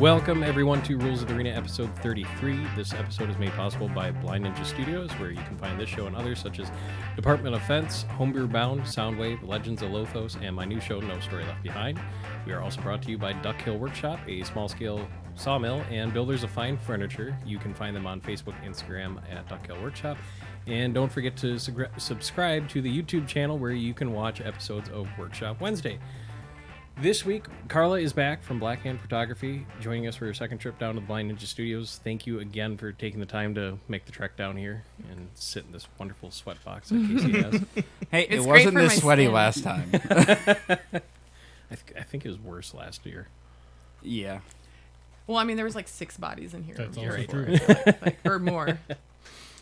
Welcome, everyone, to Rules of the Arena, episode 33. This episode is made possible by Blind Ninja Studios, where you can find this show and others, such as Department of Fence, Homebrew Bound, Soundwave, Legends of Lothos, and my new show, No Story Left Behind. We are also brought to you by Duck Hill Workshop, a small-scale sawmill and builders of fine furniture. You can find them on Facebook, Instagram at Duck Hill Workshop. And don't forget to subscribe to the YouTube channel, where you can watch episodes of Workshop Wednesday. This week, Carla is back from Black Hand Photography, joining us for her second trip down to the Blind Ninja Studios. Thank you again for taking the time to make the trek down here and sit in this wonderful sweat box that Casey has. Hey, It's it wasn't great for this my sweaty skin. last time. I think it was worse last year. Yeah. Well, I mean, there was like 6 bodies in here. That's the year also before, true. I feel like, or more. At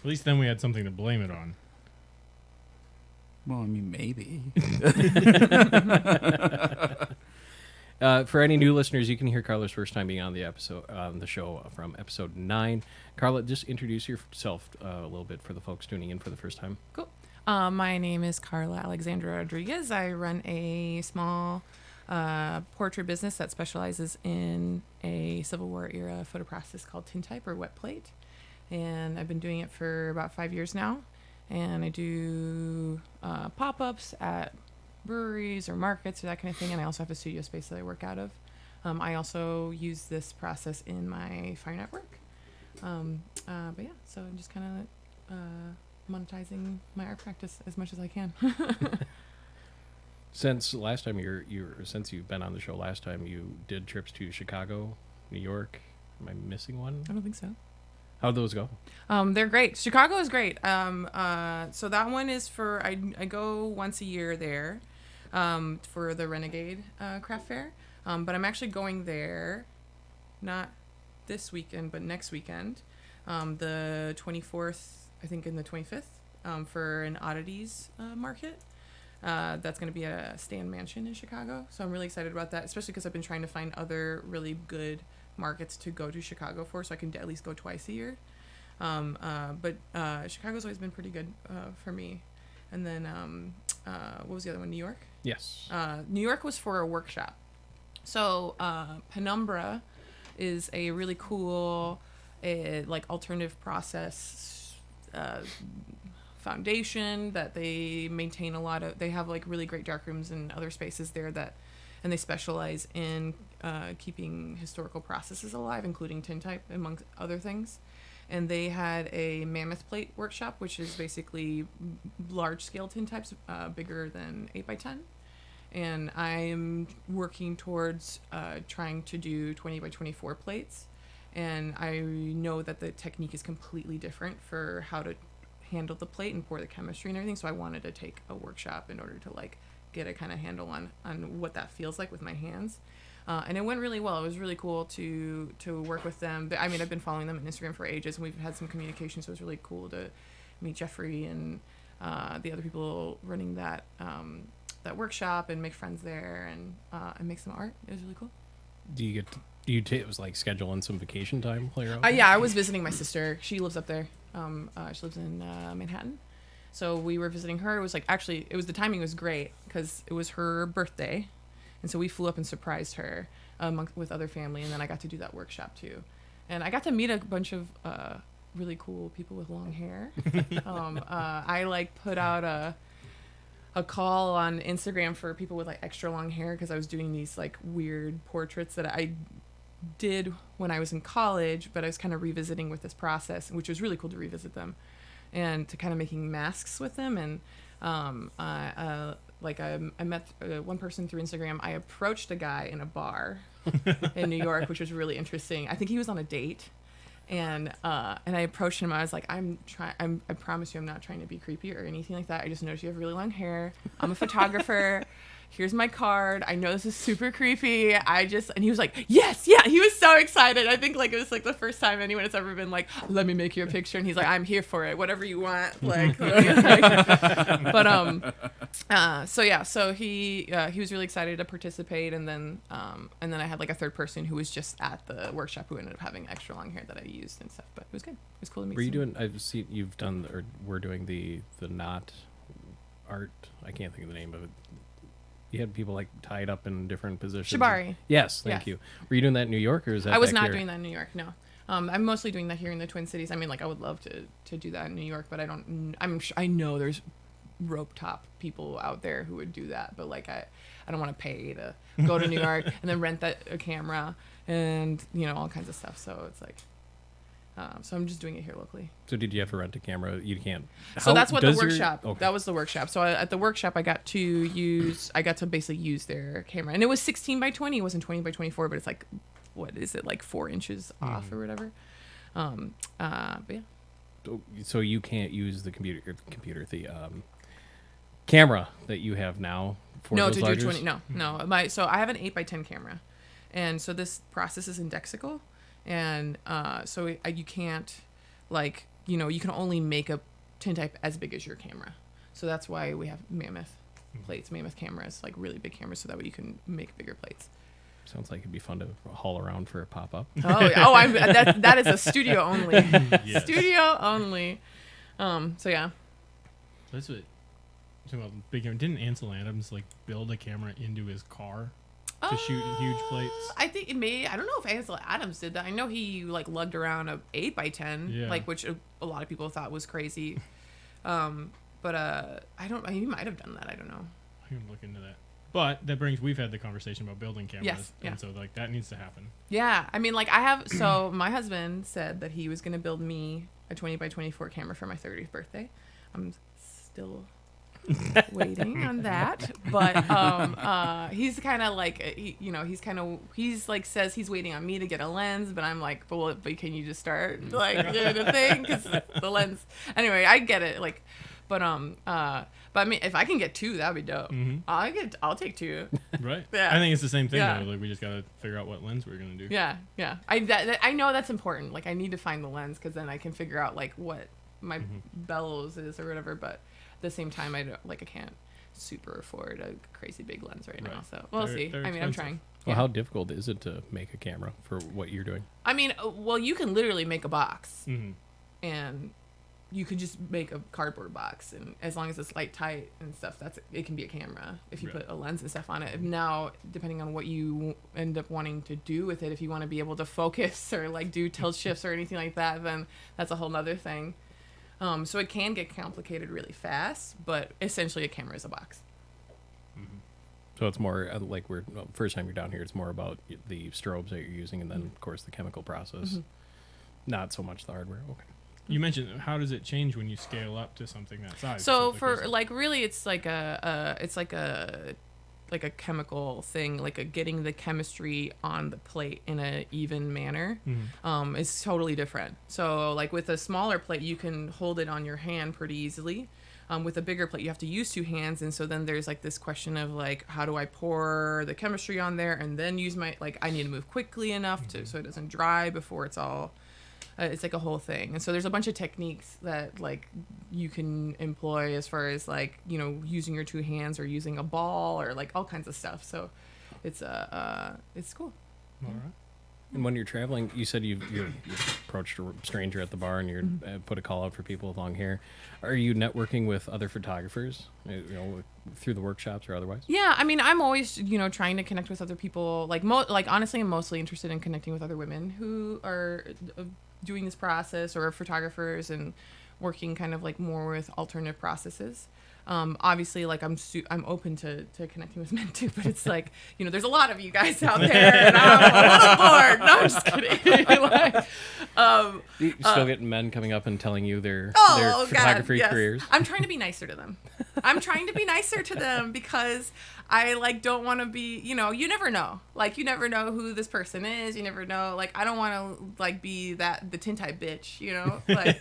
least then we had something to blame it on. Well, I mean, maybe. For any new listeners, you can hear Carla's first time being on the show from episode 9. Carla, just introduce yourself a little bit for the folks tuning in for the first time. Cool. My name is Carla Alexandra Rodriguez. I run a small portrait business that specializes in a Civil War era photo process called tintype or wet plate. And I've been doing it for about 5 years now. And I do pop-ups at breweries or markets or that kind of thing. And I also have a studio space that I work out of. I also use this process in my fine art work. But yeah, so I'm just kind of monetizing my art practice as much as I can. Since last time since you've been on the show last time, you did trips to Chicago, New York. Am I missing one? I don't think so. How'd those go? They're great. Chicago is great. So that one is for I go once a year there, for the Renegade Craft Fair. But I'm actually going there, not this weekend, but next weekend, the 24th, I think, and the 25th, for an oddities market. That's going to be at a Stan Mansion in Chicago. So I'm really excited about that, especially because I've been trying to find other really good markets to go to Chicago for, so I can at least go twice a year. But Chicago's always been pretty good for me. And then what was the other one? New York? Yes. New York was for a workshop. So Penumbra is a really cool like alternative process foundation that they maintain they have like really great dark rooms and other spaces there and they specialize in keeping historical processes alive, including tintype, amongst other things. And they had a mammoth plate workshop, which is basically large-scale tintypes, bigger than 8x10. And I'm working towards trying to do 20 by 24 plates. And I know that the technique is completely different for how to handle the plate and pour the chemistry and everything. So I wanted to take a workshop in order to like get a kind of handle on what that feels like with my hands. And it went really well. It was really cool to work with them. I mean, I've been following them on Instagram for ages, and we've had some communication, so it was really cool to meet Jeffrey and the other people running that workshop and make friends there and make some art. It was really cool. It was like scheduling some vacation time later on? Yeah, I was visiting my sister. She lives up there. She lives in Manhattan. So we were visiting her. It was like, actually, the timing was great because it was her birthday. And so we flew up and surprised her with other family. And then I got to do that workshop too. And I got to meet a bunch of really cool people with long hair. I like put out a call on Instagram for people with like extra long hair because I was doing these like weird portraits that I did when I was in college, but I was kind of revisiting with this process, which was really cool to revisit them and to kind of making masks with them. And I met one person through Instagram. I approached a guy in a bar in New York, which was really interesting. I think he was on a date, and I approached him. I was like, I promise you, I'm not trying to be creepy or anything like that. I just noticed you have really long hair. I'm a photographer. Here's my card. I know this is super creepy. And he was like, yes, yeah. He was so excited. I think like it was like the first time anyone has ever been like, let me make you a picture. And he's like, I'm here for it. Whatever you want. Like, so he was really excited to participate. And then I had like a third person who was just at the workshop who ended up having extra long hair that I used and stuff. But it was good. It was cool to meet. Were you doing? I've seen you've done, or we're doing the knot art. I can't think of the name of it. You had people like tied up in different positions. Shibari. Yes, thank Yes. you. Were you doing that in New York or is that? I was back not here? doing that in New York. No, I'm mostly doing that here in the Twin Cities. I mean, like I would love to do that in New York, but I don't. I know there's rope top people out there who would do that, but like I don't want to pay to go to New York and then rent a camera and all kinds of stuff. So it's like. So I'm just doing it here locally. So did you have to rent a camera? You can't. So that's what the does your- workshop. okay. That was the workshop. So at the workshop, I got to basically use their camera, and it was 16 by 20. It wasn't 20 by 24, but it's like, what is it, like 4 inches off or whatever. But yeah. So you can't use the camera that you have now for No, those to largers? do 20. No. So I have an 8 by 10 camera, and so this process is in Dexical, and so you can't, like, you can only make a tintype as big as your camera. So that's why we have mammoth plates, mammoth cameras, like really big cameras, so that way you can make bigger plates. Sounds like it'd be fun to haul around for a pop up. That is a studio only. Yes. Studio only. So yeah. That's what. Talking about big camera. Didn't Ansel Adams like build a camera into his car to shoot huge plates? I think it may. I don't know if Ansel Adams did that. I know he like lugged around a 8 by 10, Yeah. like which a lot of people thought was crazy. But I don't. He might have done that. I don't know. I can look into that. But that brings. We've had the conversation about building cameras, Yes, yeah. and so like that needs to happen. Yeah, I mean, like I have. So my husband said that he was gonna build me a 20 by 24 camera for my 30th birthday. I'm still waiting on that, but he's kind of like he's like says he's waiting on me to get a lens, but I'm like, but can you just start like the thing, because the lens. Anyway, I get it, like, but I mean, if I can get 2, that'd be dope. I'll take 2. Right. Yeah. I think it's the same thing. Yeah. Though. Like we just gotta figure out what lens we're gonna do. Yeah. I know that's important. Like I need to find the lens, because then I can figure out like what my bellows is or whatever. But at the same time, I can't super afford a crazy big lens right now. Right. So we'll They're- see. they're I mean, I'm expensive. trying. Well, Yeah. how difficult is it to make a camera for what you're doing? I mean, well, you can literally make a box, Mm-hmm. and you could just make a cardboard box, and as long as it's light tight and stuff, it can be a camera if you Right. put a lens and stuff on it. Now, depending on what you end up wanting to do with it, if you want to be able to focus or like do tilt shifts or anything like that, then that's a whole nother thing. So it can get complicated really fast, but essentially a camera is a box. So it's more like first time you're down here, it's more about the strobes that you're using, and then of course the chemical process. Not so much the hardware. Okay. You mentioned, how does it change when you scale up to something that size? So like for there's like really, it's like a chemical thing, like getting the chemistry on the plate in a even manner. Is totally different. So like with a smaller plate, you can hold it on your hand pretty easily. With a bigger plate, you have to use 2 hands, and so then there's like this question of like, how do I pour the chemistry on there and then use I need to move quickly enough so it doesn't dry before it's all. It's like a whole thing, and so there's a bunch of techniques that like you can employ as far as like using your 2 hands or using a ball or like all kinds of stuff. So it's cool. all right. And when you're traveling, you said you approached a stranger at the bar and you put a call out for people with long hair. Are you networking with other photographers, through the workshops or otherwise? Yeah, I mean, I'm always trying to connect with other people. Like honestly, I'm mostly interested in connecting with other women who are doing this process, or photographers, and working kind of like more with alternative processes. Obviously, like I'm open to connecting with men too, but it's like there's a lot of you guys out there, and I'm a little bored. No, I'm just kidding. You still getting men coming up and telling you their God, photography yes. careers? I'm trying to be nicer to them. Because I like don't want to be, you never know. Like you never know who this person is. You never know. Like I don't want to like be the tintype bitch, Like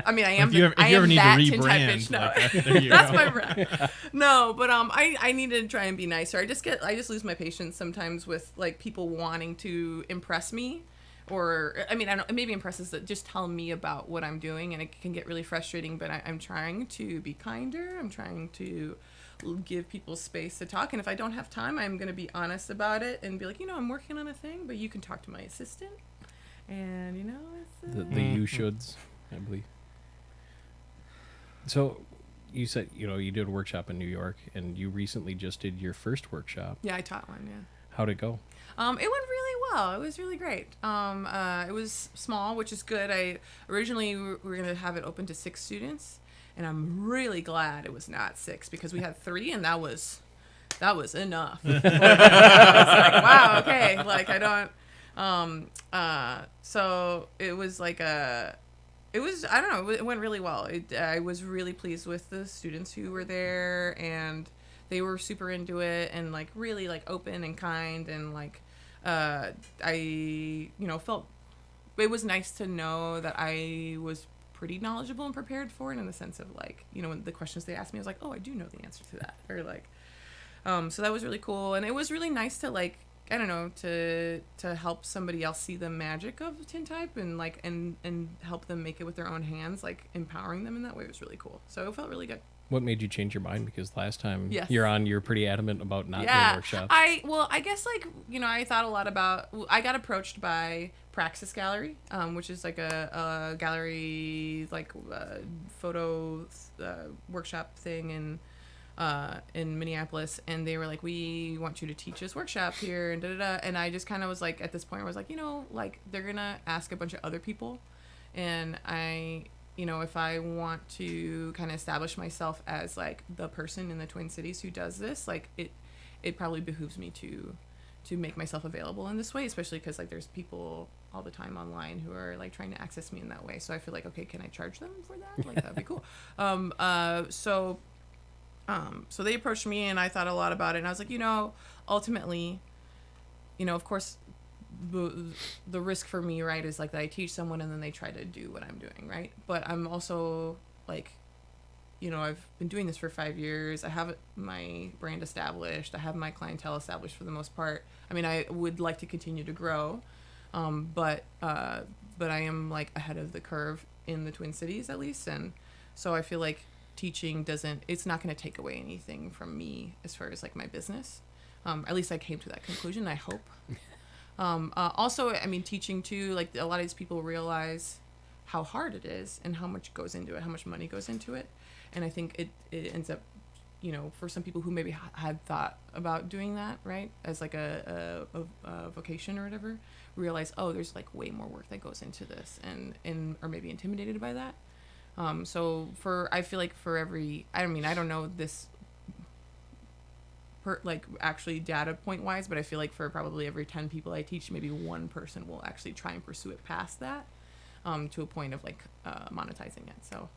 I mean, I am. If you ever need to that tintype rebrand, bitch. No, like, there you that's go. my brand. No, but I need to try and be nicer. I just lose my patience sometimes with like people wanting to impress me. Or, I mean, I don't, maybe impresses that just tell me about what I'm doing, and it can get really frustrating, but I'm trying to be kinder. I'm trying to give people space to talk, and if I don't have time, I'm going to be honest about it and be like, I'm working on a thing, but you can talk to my assistant, and, it's... The you shoulds, I believe. So you said, you did a workshop in New York, and you recently just did your first workshop. Yeah, I taught one. Yeah. How'd it go? It went really well. It was really great. It was small, which is good. Originally we were going to have it open to 6 students, and I'm really glad it was not 6 because we had 3, and that was enough. I was like, wow, okay. Like I don't. So it was like I don't know. It went really well. I was really pleased with the students who were there, and they were super into it and like really like open and kind, and like I felt it was nice to know that I was pretty knowledgeable and prepared for it, in the sense of like, when the questions they asked me, I was like, oh, I do know the answer to that, or like so that was really cool. And it was really nice to like, I don't know, to help somebody else see the magic of tintype and like and help them make it with their own hands, like empowering them in that way was really cool. So it felt really good. What made you change your mind? Because last time Yes. you're on, you're pretty adamant about not doing workshops. I guess like, I thought a lot about, I got approached by Praxis Gallery, which is like a gallery, like photo workshop thing in Minneapolis, and they were like, we want you to teach this workshop here, and and I just kind of was like, at this point I was like, like they're gonna ask a bunch of other people, and if I want to kind of establish myself as like the person in the Twin Cities who does this, like it probably behooves me to make myself available in this way, especially because like there's people all the time online who are like trying to access me in that way. So I feel like, okay, can I charge them for that? Like that'd be cool. So they approached me, and I thought a lot about it, and I was like, ultimately, of course, the risk for me, right, is like that I teach someone and then they try to do what I'm doing, right? But I'm also like, I've been doing this for 5 years. I have my brand established. I have my clientele established for the most part. I mean, I would like to continue to grow, but I am like ahead of the curve in the Twin Cities at least, and so I feel like teaching it's not going to take away anything from me as far as like my business. At least I came to that conclusion, I hope. Also, I mean, teaching too, like a lot of these people realize how hard it is and how much goes into it, how much money goes into it. And I think it ends up, for some people who maybe had thought about doing that, right, as like a vocation or whatever, realize, oh, there's like way more work that goes into this, and are maybe intimidated by that. So I feel like for every, I don't know this like actually data point wise, but I feel like for probably every 10 people I teach, maybe one person will actually try and pursue it past that, to a point of like monetizing it. So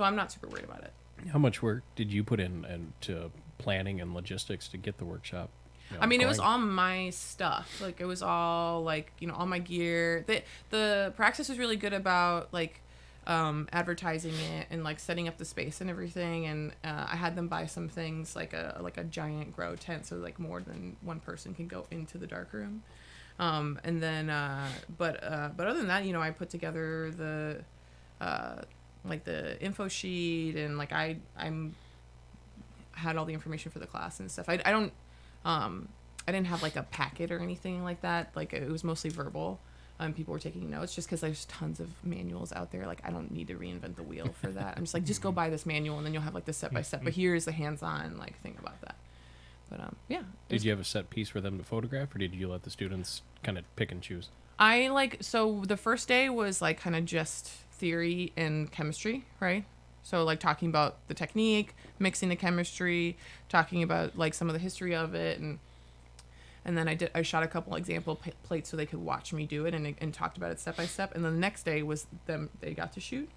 I'm not super worried about it. How much work did you put into planning and logistics to get the workshop? I mean, it was all my stuff. Like it was all like, all my gear. The Praxis was really good about like advertising it and like setting up the space and everything, and I had them buy some things like a giant grow tent, so like more than one person can go into the dark room, and then but other than that, I put together the like the info sheet, and like I'm had all the information for the class and stuff. I didn't have like a packet or anything like that. Like it was mostly verbal. People were taking notes just because there's tons of manuals out there. Like I don't need to reinvent the wheel for that. I'm just like, just go buy this manual, and then you'll have like the step by step. But here's the hands-on like thing about that. But yeah. Did you have a set piece for them to photograph, or did you let the students kind of pick and choose? So the first day was like kind of just theory and chemistry, right? So like talking about the technique, mixing the chemistry, talking about like some of the history of it, and then I shot a couple example plates so they could watch me do it and talked about it step by step. And then the next day was they got to shoot.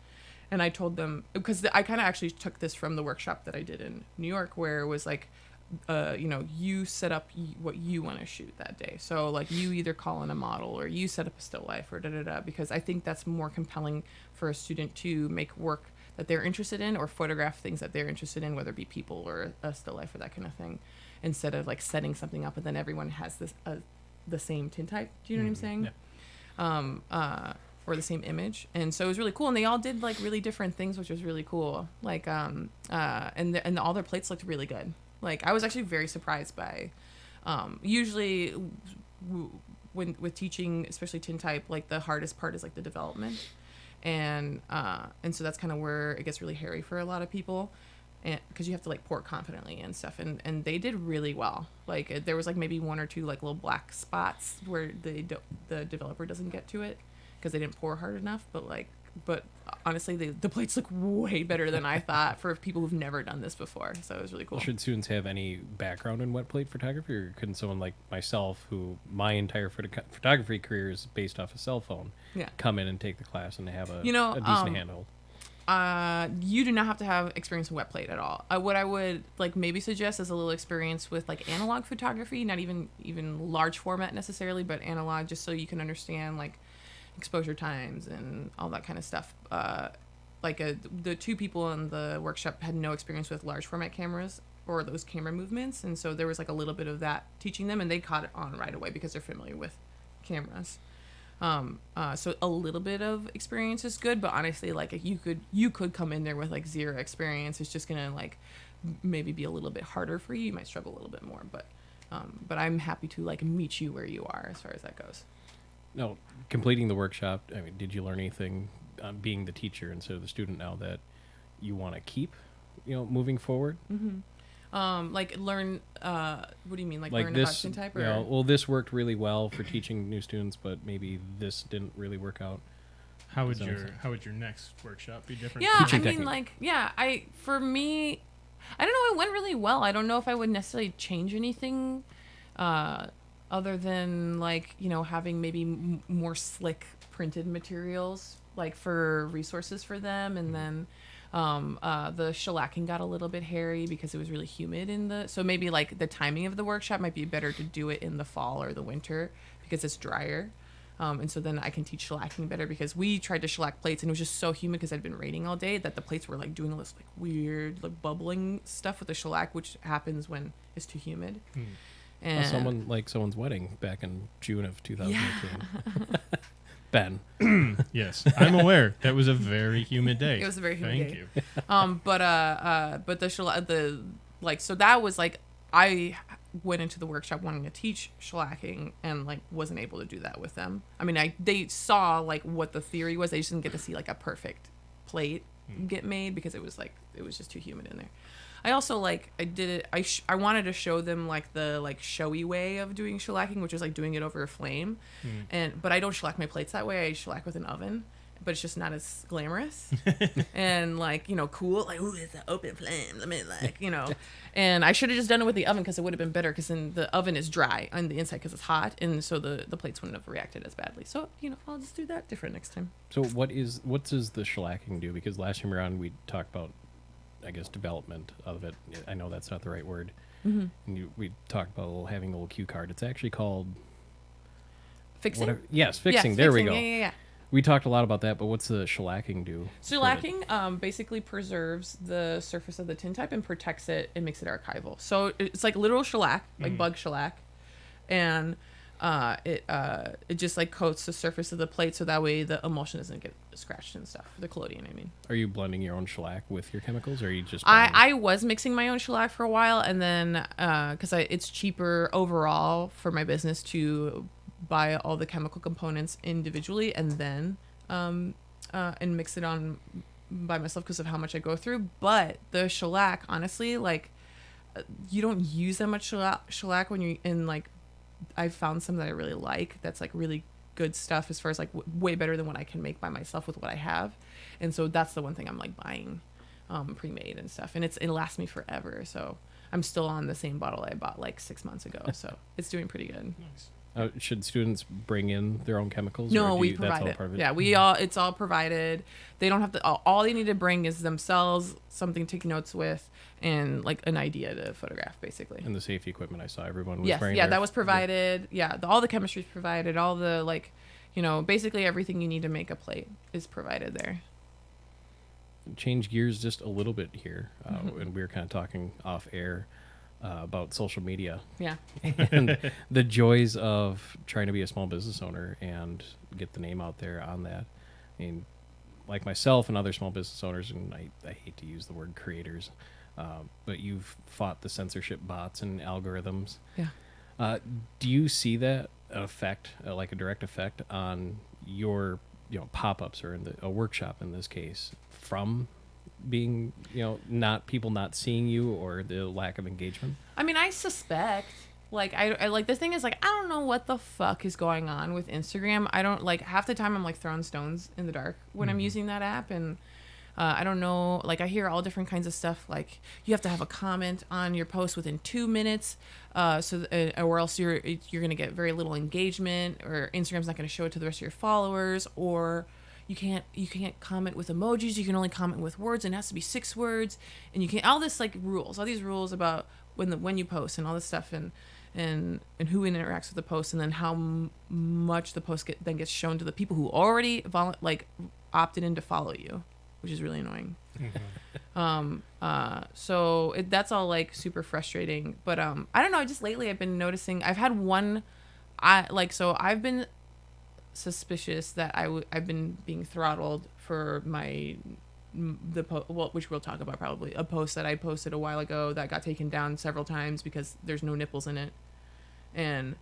And I told them, because I kind of actually took this from the workshop that I did in New York, where it was like, you set up what you want to shoot that day. So like you either call in a model or you set up a still life or because I think that's more compelling for a student to make work that they're interested in or photograph things that they're interested in, whether it be people or a still life or that kind of thing, instead of like setting something up and then everyone has this the same tintype. Do you know what I'm saying? Yeah. Or the same image. And so it was really cool, and they all did like really different things, which was really cool. Like and all their plates looked really good. Like I was actually very surprised by usually when with teaching, especially tintype, like the hardest part is like the development. and so that's kind of where it gets really hairy for a lot of people, and because you have to like pour confidently and stuff, and they did really well. Like there was like maybe one or two like little black spots where the developer doesn't get to it because they didn't pour hard enough, but honestly the plates look way better than I thought for people who've never done this before, so it was really cool. Well, should students have any background in wet plate photography, or couldn't someone like myself, who my entire photography career is based off a cell phone, Yeah. come in and take the class and have a You know, decent handhold? You do not have to have experience in wet plate at all. What I would like maybe suggest is a little experience with like analog photography, not even large format necessarily, but analog, just so you can understand like exposure times and all that kind of stuff. The two people in the workshop had no experience with large format cameras or those camera movements, and so there was like a little bit of that teaching them, and they caught it on right away because they're familiar with cameras. So a little bit of experience is good, but honestly, like you could come in there with like zero experience. It's just gonna like maybe be a little bit harder for you. You might struggle a little bit more, but I'm happy to like meet you where you are as far as that goes. No, completing the workshop, I mean, did you learn anything being the teacher instead of the student now that you want to keep, moving forward? Like learn, what do you mean? Like learn this, about type? or? Well, this worked really well for teaching new students, but maybe this didn't really work out. How would your next workshop be different? Yeah, Teaching I mean, technique. like, yeah, for me, I don't know, it went really well. I don't know if I would necessarily change anything, other than like, having maybe more slick printed materials, like for resources for them. And then, the shellacking got a little bit hairy because it was really humid so maybe like the timing of the workshop might be better to do it in the fall or the winter because it's drier. And so then I can teach shellacking better, because we tried to shellac plates and it was just so humid because I'd been raining all day that the plates were like doing all this like weird like bubbling stuff with the shellac, which happens when it's too humid. And Someone's wedding back in June of 2018. Ben. Yes, I'm aware. That was a very humid day. It was a very humid Thank day. you. But so that was like, I went into the workshop wanting to teach shellacking and like wasn't able to do that with them. I mean, they saw like what the theory was. They just didn't get to see like a perfect plate get made because it was just too humid in there. I also like I wanted to show them like the like showy way of doing shellacking, which is like doing it over a flame, but I don't shellac my plates that way. I shellac with an oven, but it's just not as glamorous and like cool. Like, ooh, it's an open flame. Let me and I should have just done it with the oven because it would have been better, because then the oven is dry on the inside because it's hot, and so the plates wouldn't have reacted as badly. So I'll just do that different next time. So what does the shellacking do? Because last time around we talked about, I guess, development of it. I know that's not the right word. And we talked about having a little cue card. It's actually called Fixing. Yes, fixing. There we go. Yeah. We talked a lot about that, but what's the shellacking do? Shellacking basically preserves the surface of the tintype and protects it and makes it archival. So it's like literal shellac, like bug shellac, and it just like coats the surface of the plate so that way the emulsion doesn't get scratched and stuff. The collodion, I mean. Are you blending your own shellac with your chemicals, or are you just? I was mixing my own shellac for a while, and then because it's cheaper overall for my business to buy all the chemical components individually and then and mix it on by myself because of how much I go through. But the shellac, honestly, like you don't use that much shellac when you're in like. I've found some that I really like. That's like really good stuff as far as like way better than what I can make by myself with what I have. And so that's the one thing I'm like buying pre-made and stuff. And it lasts me forever. So I'm still on the same bottle I bought like 6 months ago. So it's doing pretty good. Nice. Should students bring in their own chemicals? No, or we provide it. Yeah, it's all provided. They don't have to. All they need to bring is themselves, something to take notes with, and like an idea to photograph, basically. And the safety equipment, I saw everyone was wearing. Yeah, that was provided. Yeah, all the chemistry is provided. All the like, basically everything you need to make a plate is provided there. Change gears just a little bit here, and we were kind of talking off air about social media. Yeah. And the joys of trying to be a small business owner and get the name out there on that. I mean, like myself and other small business owners, and I hate to use the word creators, but you've fought the censorship bots and algorithms. Yeah. Do you see that effect, like a direct effect on your pop-ups or a workshop in this case from being not people not seeing you or the lack of engagement? I mean, I suspect. Like, I like, the thing is, like, I don't know what the fuck is going on with Instagram. I don't, like, half the time I'm, like, throwing stones in the dark when I'm using that app. And I don't know, like, I hear all different kinds of stuff. Like, you have to have a comment on your post within 2 minutes, or else you're going to get very little engagement, or Instagram's not going to show it to the rest of your followers, or you can't comment with emojis. You can only comment with words, and it has to be 6 words. And you can't, all this, like, rules, all these rules about when you post and all this stuff, and who interacts with the post, and then how much the post then gets shown to the people who already opted in to follow you, which is really annoying. So that's all, like, super frustrating. But I don't know. Just lately, I've been noticing. I've had one. I've been suspicious that I've been being throttled for which we'll talk about probably, a post that I posted a while ago that got taken down several times because there's no nipples in it. And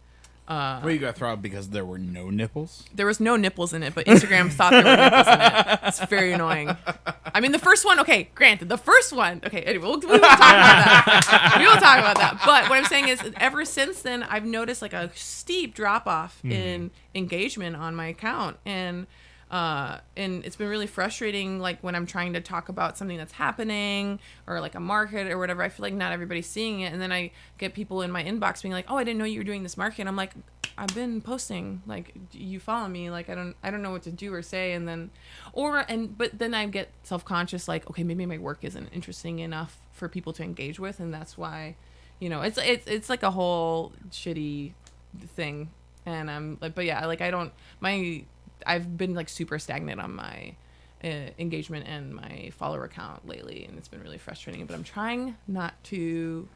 Well, you got throttled because there were no nipples? there was no nipples in it, but Instagram thought there were nipples in it. It's very annoying. I mean, the first one, okay, granted, the first one, okay, anyway, we will talk about that. We will talk about that. But what I'm saying is, ever since then, I've noticed, like, a steep drop off in engagement on my account. And it's been really frustrating, like, when I'm trying to talk about something that's happening, or like a market or whatever. I feel like not everybody's seeing it, and then I get people in my inbox being like, "Oh, I didn't know you were doing this market." And I'm like, "I've been posting. Like, you follow me. Like, I don't know what to do or say." And then, but then I get self-conscious, like, okay, maybe my work isn't interesting enough for people to engage with, and that's why, it's like a whole shitty thing. And I'm like, but yeah, like, I've been, like, super stagnant on my engagement and my follower count lately, and it's been really frustrating. But I'm trying not to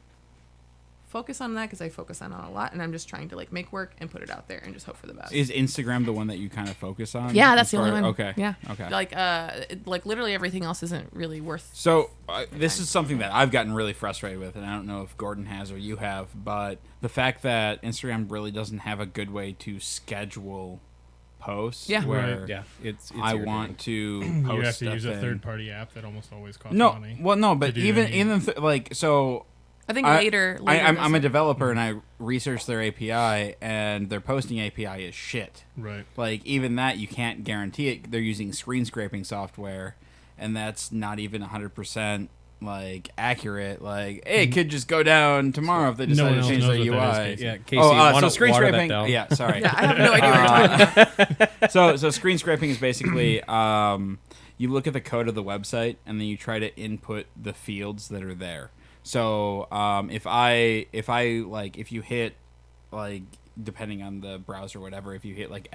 focus on that because I focus on it a lot, and I'm just trying to, like, make work and put it out there and just hope for the best. Is Instagram the one that you kind of focus on? Yeah, that's the only one. Okay. Yeah. Okay. Like literally everything else isn't really worth. So this is something that I've gotten really frustrated with, and I don't know if Gordon has or you have, but the fact that Instagram really doesn't have a good way to schedule posts. Yeah. Where Right. Yeah, it's I irritating. want to post You have to use a thing. third-party app that almost always costs No, money. well, no, but do even any- like so. I think later I'm a developer, and I researched their API, and their posting API is shit. Right. Like, even that, you can't guarantee it. They're using screen scraping software, and that's not even 100% like accurate. Like, hey, it could just go down tomorrow if they No decide one to else change knows their what that UI. is, Yeah, Casey, so wanna screen water that scraping. down? Yeah, sorry. Yeah, I have no idea what you're talking about. So screen scraping is basically you look at the code of the website, and then you try to input the fields that are there. So if you hit, like, depending on the browser or whatever, if you hit like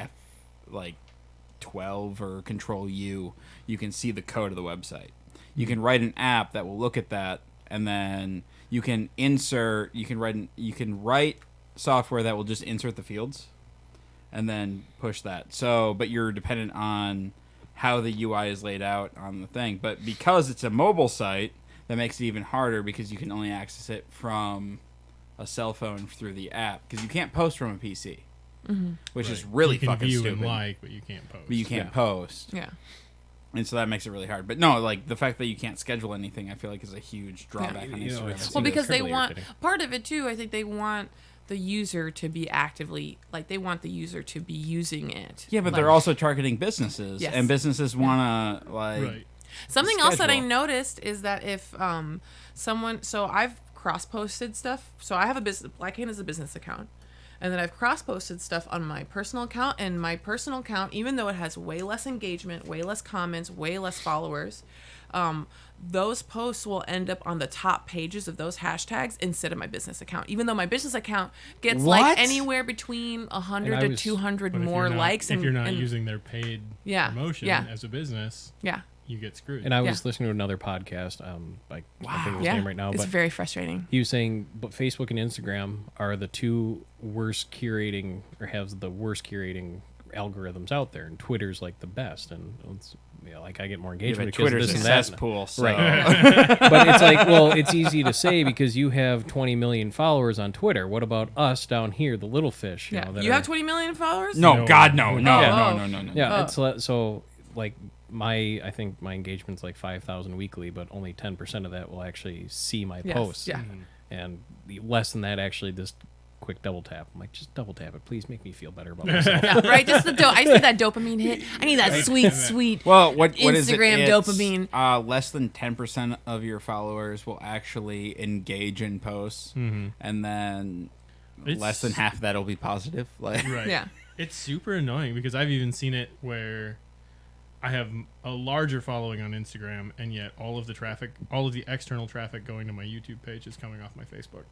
F12 or Control U, you can see the code of the website. You can write an app that will look at that, and then you can write software that will just insert the fields and then push that. So, but you're dependent on how the UI is laid out on the thing. But because it's a mobile site, that makes it even harder because you can only access it from a cell phone through the app, because you can't post from a PC, which is really you can fucking view stupid. and like, but you can't post. But you can't post, Yeah. and so that makes it really hard. But no, like, the fact that you can't schedule anything, I feel like is a huge drawback on you know, Instagram. it's- Well, because they incredibly want irritating. part of it too. I think they want the user to be actively, like, they want the user to be using it. Yeah, but Like, they're also targeting businesses, Yes. and businesses want to, like, Right. something else that I schedule. noticed is that if so I've cross-posted stuff. So I have a business, Black Hand is a business account, and then I've cross-posted stuff on my personal account. And my personal account, even though it has way less engagement, way less comments, way less followers, those posts will end up on the top pages of those hashtags instead of my business account. Even though my business account gets What? like anywhere between 100 And I to was- 200 But if more you're not, likes. if you're not and using their paid promotion as a business, yeah. you get screwed. And I was Yeah. listening to another podcast. I can't think of his Yeah. name right now, It's but very frustrating. he was saying, but Facebook and Instagram are the two worst curating, or has the worst curating algorithms out there, and Twitter's like the best. And like I get more Yeah, engagement but because Twitter's this a and that. cesspool, so Right. But it's like, well, it's easy to say because you have 20 million followers on Twitter. What about us down here, the little fish? Yeah. Know, that You are- have 20 million followers? no, No. God, no. Yeah. Yeah, Oh. it's so like I think my engagement's like 5,000 weekly, but only 10% of that will actually see my Yes, posts. yeah. And less than that actually just quick double tap. I'm like, just double tap it, please. Make me feel better about myself. Yeah, right? Just the I just need that dopamine hit. I need that sweet. Well, what is it? Instagram It's, dopamine. Less than 10% of your followers will actually engage in posts, and then It's- less than half of that will be positive. Like, Right. Yeah. It's super annoying because I've even seen it where I have a larger following on Instagram, and yet all of the external traffic going to my YouTube page is coming off my Facebook.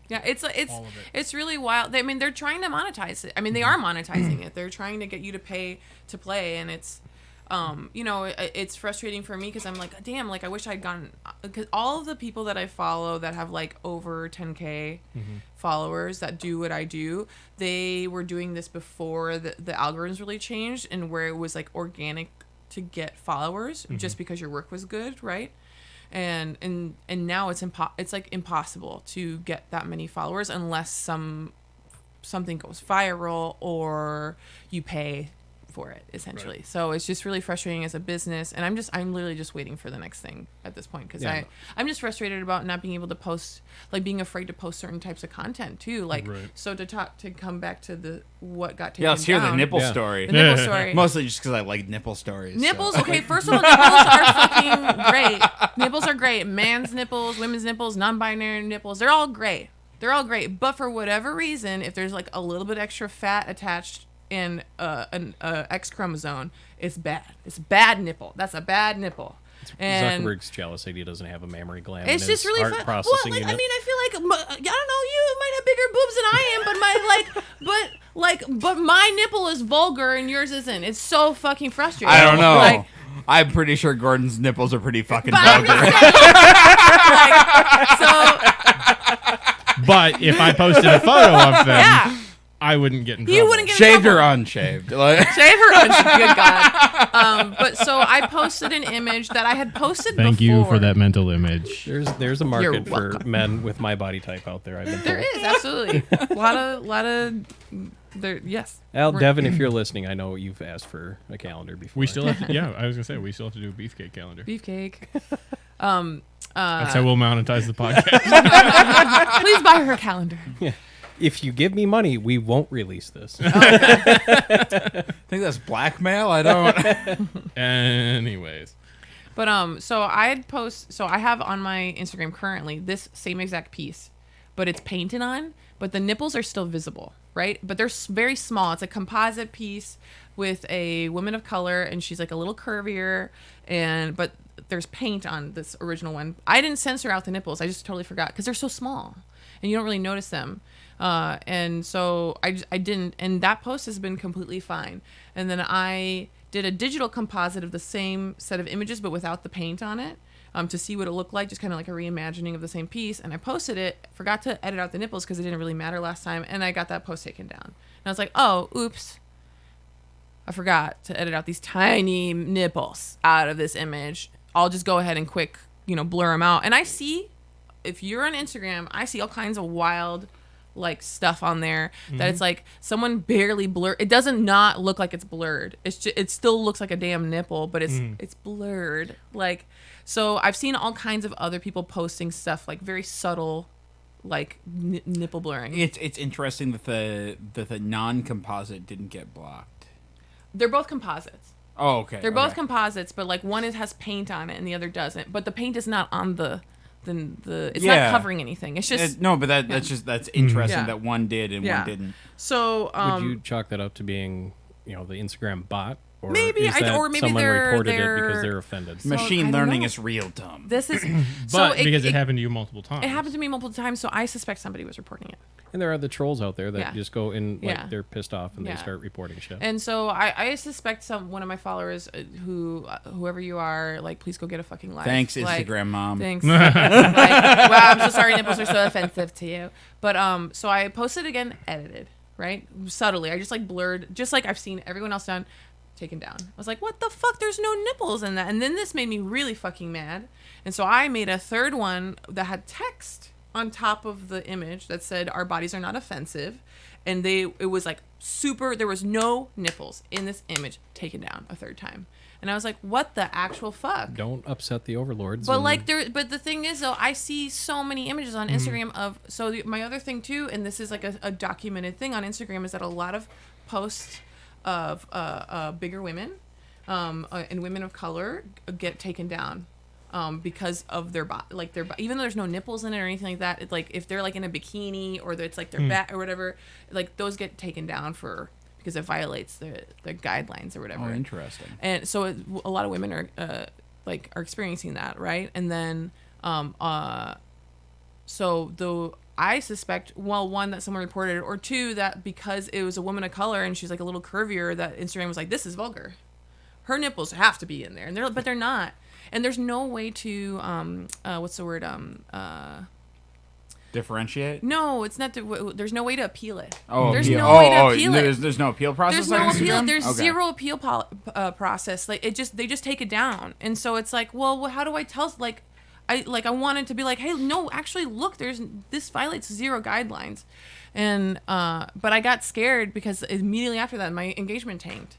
Yeah, it's All of it. it's really wild. I mean, they're trying to monetize it. I mean, they are monetizing it. They're trying to get you to pay to play, and it's, it's frustrating for me because I'm like, damn, like I wish I'd gotten, because all of the people that I follow that have like over 10K followers that do what I do, they were doing this before the algorithms really changed, and where it was like organic to get followers just because your work was good, right? And now it's like impossible to get that many followers unless something goes viral or you pay for it, essentially. Right. So it's just really frustrating as a business, and I'm literally just waiting for the next thing at this point because Yeah. I'm just frustrated about not being able to post, like being afraid to post certain types of content too. Like, Right. so to come back to what got taken yeah, let's hear the down. nipple Yeah. story. The nipple story. Mostly just because I like nipple stories. so. Nipples, okay, first of all, nipples are fucking great. Nipples are great. Man's nipples, women's nipples, non-binary nipples, they're all great. They're all great. But for whatever reason, if there's like a little bit extra fat attached in an X chromosome, it's bad. It's a bad nipple. That's a bad nipple. And Zuckerberg's jealous that he doesn't have a mammary gland. it's in just his really heart fun. Well, processing like, I unit. mean, I feel like I don't know. You might have bigger boobs than I am, but my nipple is vulgar and yours isn't. It's so fucking frustrating. I don't know. Like, I'm pretty sure Gordon's nipples are pretty fucking but I'm vulgar. just saying, so But if I posted a photo of them, yeah, I wouldn't get in trouble. you wouldn't get in Shaved trouble. or unshaved? Like, Shave her on. Good God. But so I posted an image that I had posted Thank before. you for that mental image. There's a market for welcome. men with my body type out there. I've been told. There is absolutely a lot of there. Yes. Al, We're- Devin, if you're listening, I know you've asked for a calendar before. We still have to, yeah, I was going to say, we still have to do a beefcake calendar. Beefcake. That's how we'll monetize the podcast. Please buy her a calendar. If you give me money, we won't release this. I think that's blackmail. I don't. Anyways. But so I have on my Instagram currently this same exact piece, but it's painted on, but the nipples are still visible, right? But they're very small. It's a composite piece with a woman of color, and she's like a little curvier, but there's paint on this original one. I didn't censor out the nipples. I just totally forgot because they're so small, and you don't really notice them. And so I didn't, and that post has been completely fine. And then I did a digital composite of the same set of images, but without the paint on it, to see what it looked like, just kind of like a reimagining of the same piece. And I posted it, forgot to edit out the nipples because it didn't really matter last time. And I got that post taken down. And I was like, oh, oops. I forgot to edit out these tiny nipples out of this image. I'll just go ahead and quick, blur them out. And I see, if you're on Instagram, I see all kinds of wild like stuff on there that it's like someone barely blurred. It doesn't not look like it's blurred. It's just, it still looks like a damn nipple, but it's blurred. Like, so I've seen all kinds of other people posting stuff like very subtle, like nipple blurring. It's interesting that the non-composite didn't get blocked. They're both composites. Oh, okay. They're both okay. composites, but like one has paint on it and the other doesn't. But the paint is not on the it's Yeah. not covering anything. It's just No, but that's interesting Yeah. that one did and Yeah. one didn't. so. Would you chalk that up to being, the Instagram bot? Or Maybe, is that or maybe someone they're- reported it they're- because they're offended? So, Machine I don't learning know. is real dumb. This is But so because it happened to you multiple times. It happened to me multiple times, so I suspect somebody was reporting it. And there are the trolls out there that Yeah. just go in, like, Yeah. they're pissed off and Yeah. they start reporting shit. And so I suspect one of my followers, whoever you are, like, please go get a fucking life. Thanks, Like, Instagram mom. Thanks. Like, wow, I'm so sorry nipples are so offensive to you. But so I posted again, edited, right? Subtly. I just like blurred, just like I've seen everyone else done. taken down. I was like, what the fuck? There's no nipples in that. And then this made me really fucking mad. And so I made a third one that had text on top of the image that said, our bodies are not offensive. And it was like super, there was no nipples in this image, taken down a third time. And I was like, what the actual fuck? Don't upset the overlords. But and- but the thing is though, I see so many images on Instagram of, my other thing too, and this is like a documented thing on Instagram, is that a lot of posts of bigger women and women of color get taken down because of their body, like even though there's no nipples in it or anything like that. It's like if they're like in a bikini or it's like their back or whatever, like those get taken down because it violates the guidelines or whatever. Oh, interesting. And so a lot of women are are experiencing that, right? And then so though I suspect, well, one, that someone reported it, or two, that because it was a woman of color and she's like a little curvier, that Instagram was like, this is vulgar. Her nipples have to be in there, and they're not. And there's no way to what's the word Differentiate? no, it's not. There's no way to appeal it. Oh, there's appeal. no way to Oh, appeal it. There's no appeal process. There's no on appeal. Instagram? There's Okay. zero appeal process. Like they just take it down. And so it's like, well, how do I tell? I wanted to be like, hey, no, actually, look, this violates zero guidelines, and but I got scared because immediately after that my engagement tanked.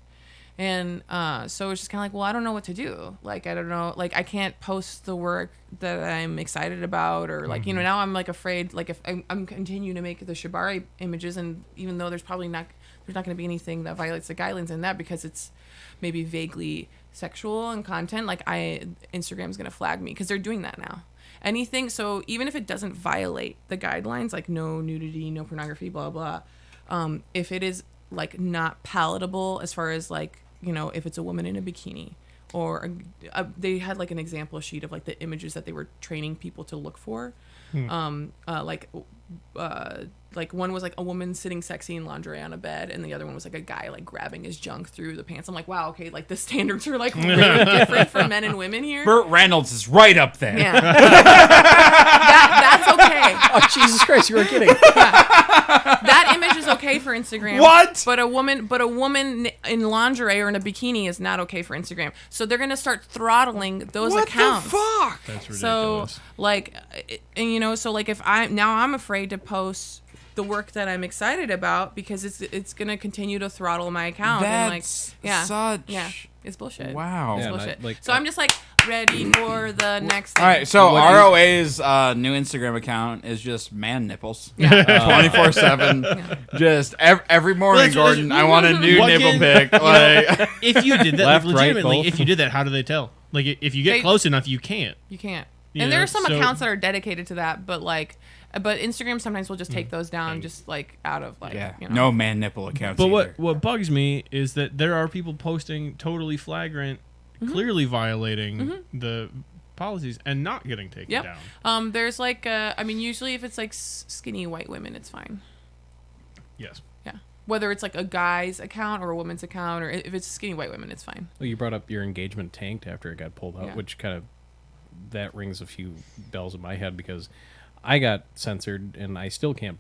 And so it's just kind of like, well, I don't know what to do. Like, I don't know. Like, I can't post the work that I'm excited about, or like, now I'm like afraid. Like, if I'm continuing to make the Shibari images, and even though there's not going to be anything that violates the guidelines in that because it's maybe vaguely sexual in content, like Instagram's going to flag me because they're doing that now. Anything. So even if it doesn't violate the guidelines, like no nudity, no pornography, blah blah. If it is like not palatable as far as like, if it's a woman in a bikini, or they had like an example sheet of like the images that they were training people to look for. Like one was like a woman sitting sexy in lingerie on a bed, and the other one was like a guy like grabbing his junk through the pants. I'm like, wow, okay, like the standards are like really different for men and women here. Burt Reynolds is right up there. Yeah. That's okay. Oh, Jesus Christ, you were kidding. That image is okay for Instagram. What? But a woman in lingerie or in a bikini is not okay for Instagram. So they're gonna start throttling those accounts. What the fuck? That's So ridiculous. like, and so like if I'm afraid to post the work that I'm excited about because it's gonna continue to throttle my account. That's It's bullshit. Wow. It's Yeah, bullshit. So I'm just like ready for the next thing. All right, so What ROA's new Instagram account is just man nipples. Yeah. 24/7. Just every morning, Well, Gordon, I want a new What nipple can- pic. Like, If you did that, Left, right, legitimately, both. if you did that, how do they tell? Like, if you get They- close enough, you can't. You can't. You And there know, are some so- accounts that are dedicated to that, but Instagram sometimes will just take those down, just like out of like, yeah, you know. no man nipple accounts. But either. what bugs me is that there are people posting totally flagrant, clearly violating the policies and not getting taken Yep. down. There's like, usually if it's like skinny white women, it's fine. Yes. Yeah. Whether it's like a guy's account or a woman's account, or if it's skinny white women, it's fine. Well, you brought up your engagement tanked after it got pulled out, Yeah. which kind of that rings a few bells in my head because I got censored and I still can't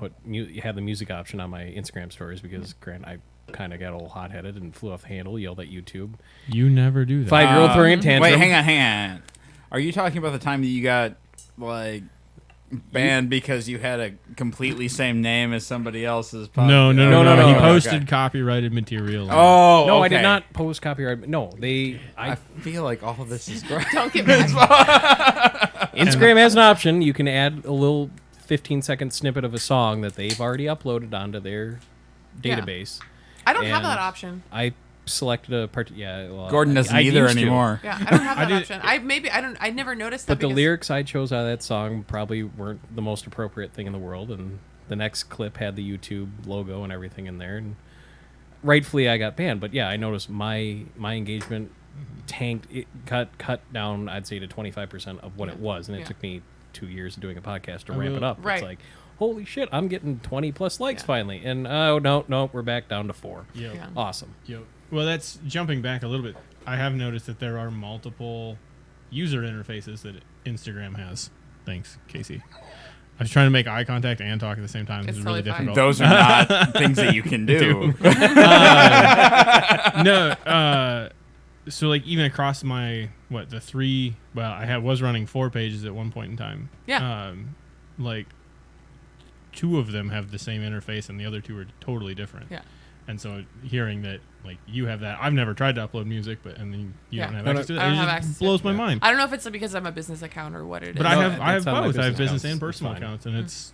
have the music option on my Instagram stories because, Grant, I kind of got a little hot-headed and flew off the handle, yelled at YouTube. You never do that. 5-year-old throwing a tantrum. Wait, hang on. Are you talking about the time that you got like banned because you had a completely same name as somebody else's? No. no. He Okay. posted copyrighted material. Oh, No, okay. I did not post copyright. No, I feel like all of this is great. Don't get mad. Instagram has an option. You can add a little 15-second snippet of a song that they've already uploaded onto their Yeah. database. I don't have And that option. I selected a part. Yeah, well, Gordon doesn't I either used to. anymore. Yeah, I don't have I that did- option. I never noticed that. But the because- lyrics I chose out of that song probably weren't the most appropriate thing in the world, and the next clip had the YouTube logo and everything in there, and rightfully I got banned. But yeah, I noticed my engagement tanked. It cut down, I'd say, to 25% of what it was, and it Yeah. took me 2 years of doing a podcast to I ramp will- it up. Right. It's like, holy shit, I'm getting 20 plus likes Yeah. finally, and oh no, we're back down to 4. Yep. Yeah. Awesome. Yep. Well, that's jumping back a little bit. I have noticed that there are multiple user interfaces that Instagram has. Thanks, Casey. I was trying to make eye contact and talk at the same time. This It's is really totally fine. difficult. Those are not things that you can do. No, so like even across my was running 4 pages at one point in time. Yeah. Like 2 of them have the same interface and the other 2 are totally different. Yeah. And so hearing that like you have that, I've never tried to upload music, but and then you Yeah. don't have I don't- access to I it. don't It have just access to blows it. my Yeah. mind. I don't know if it's because I'm a business account or what it is. But No, I have that's on my both. I have business business and accounts. personal It's fine. accounts, and it's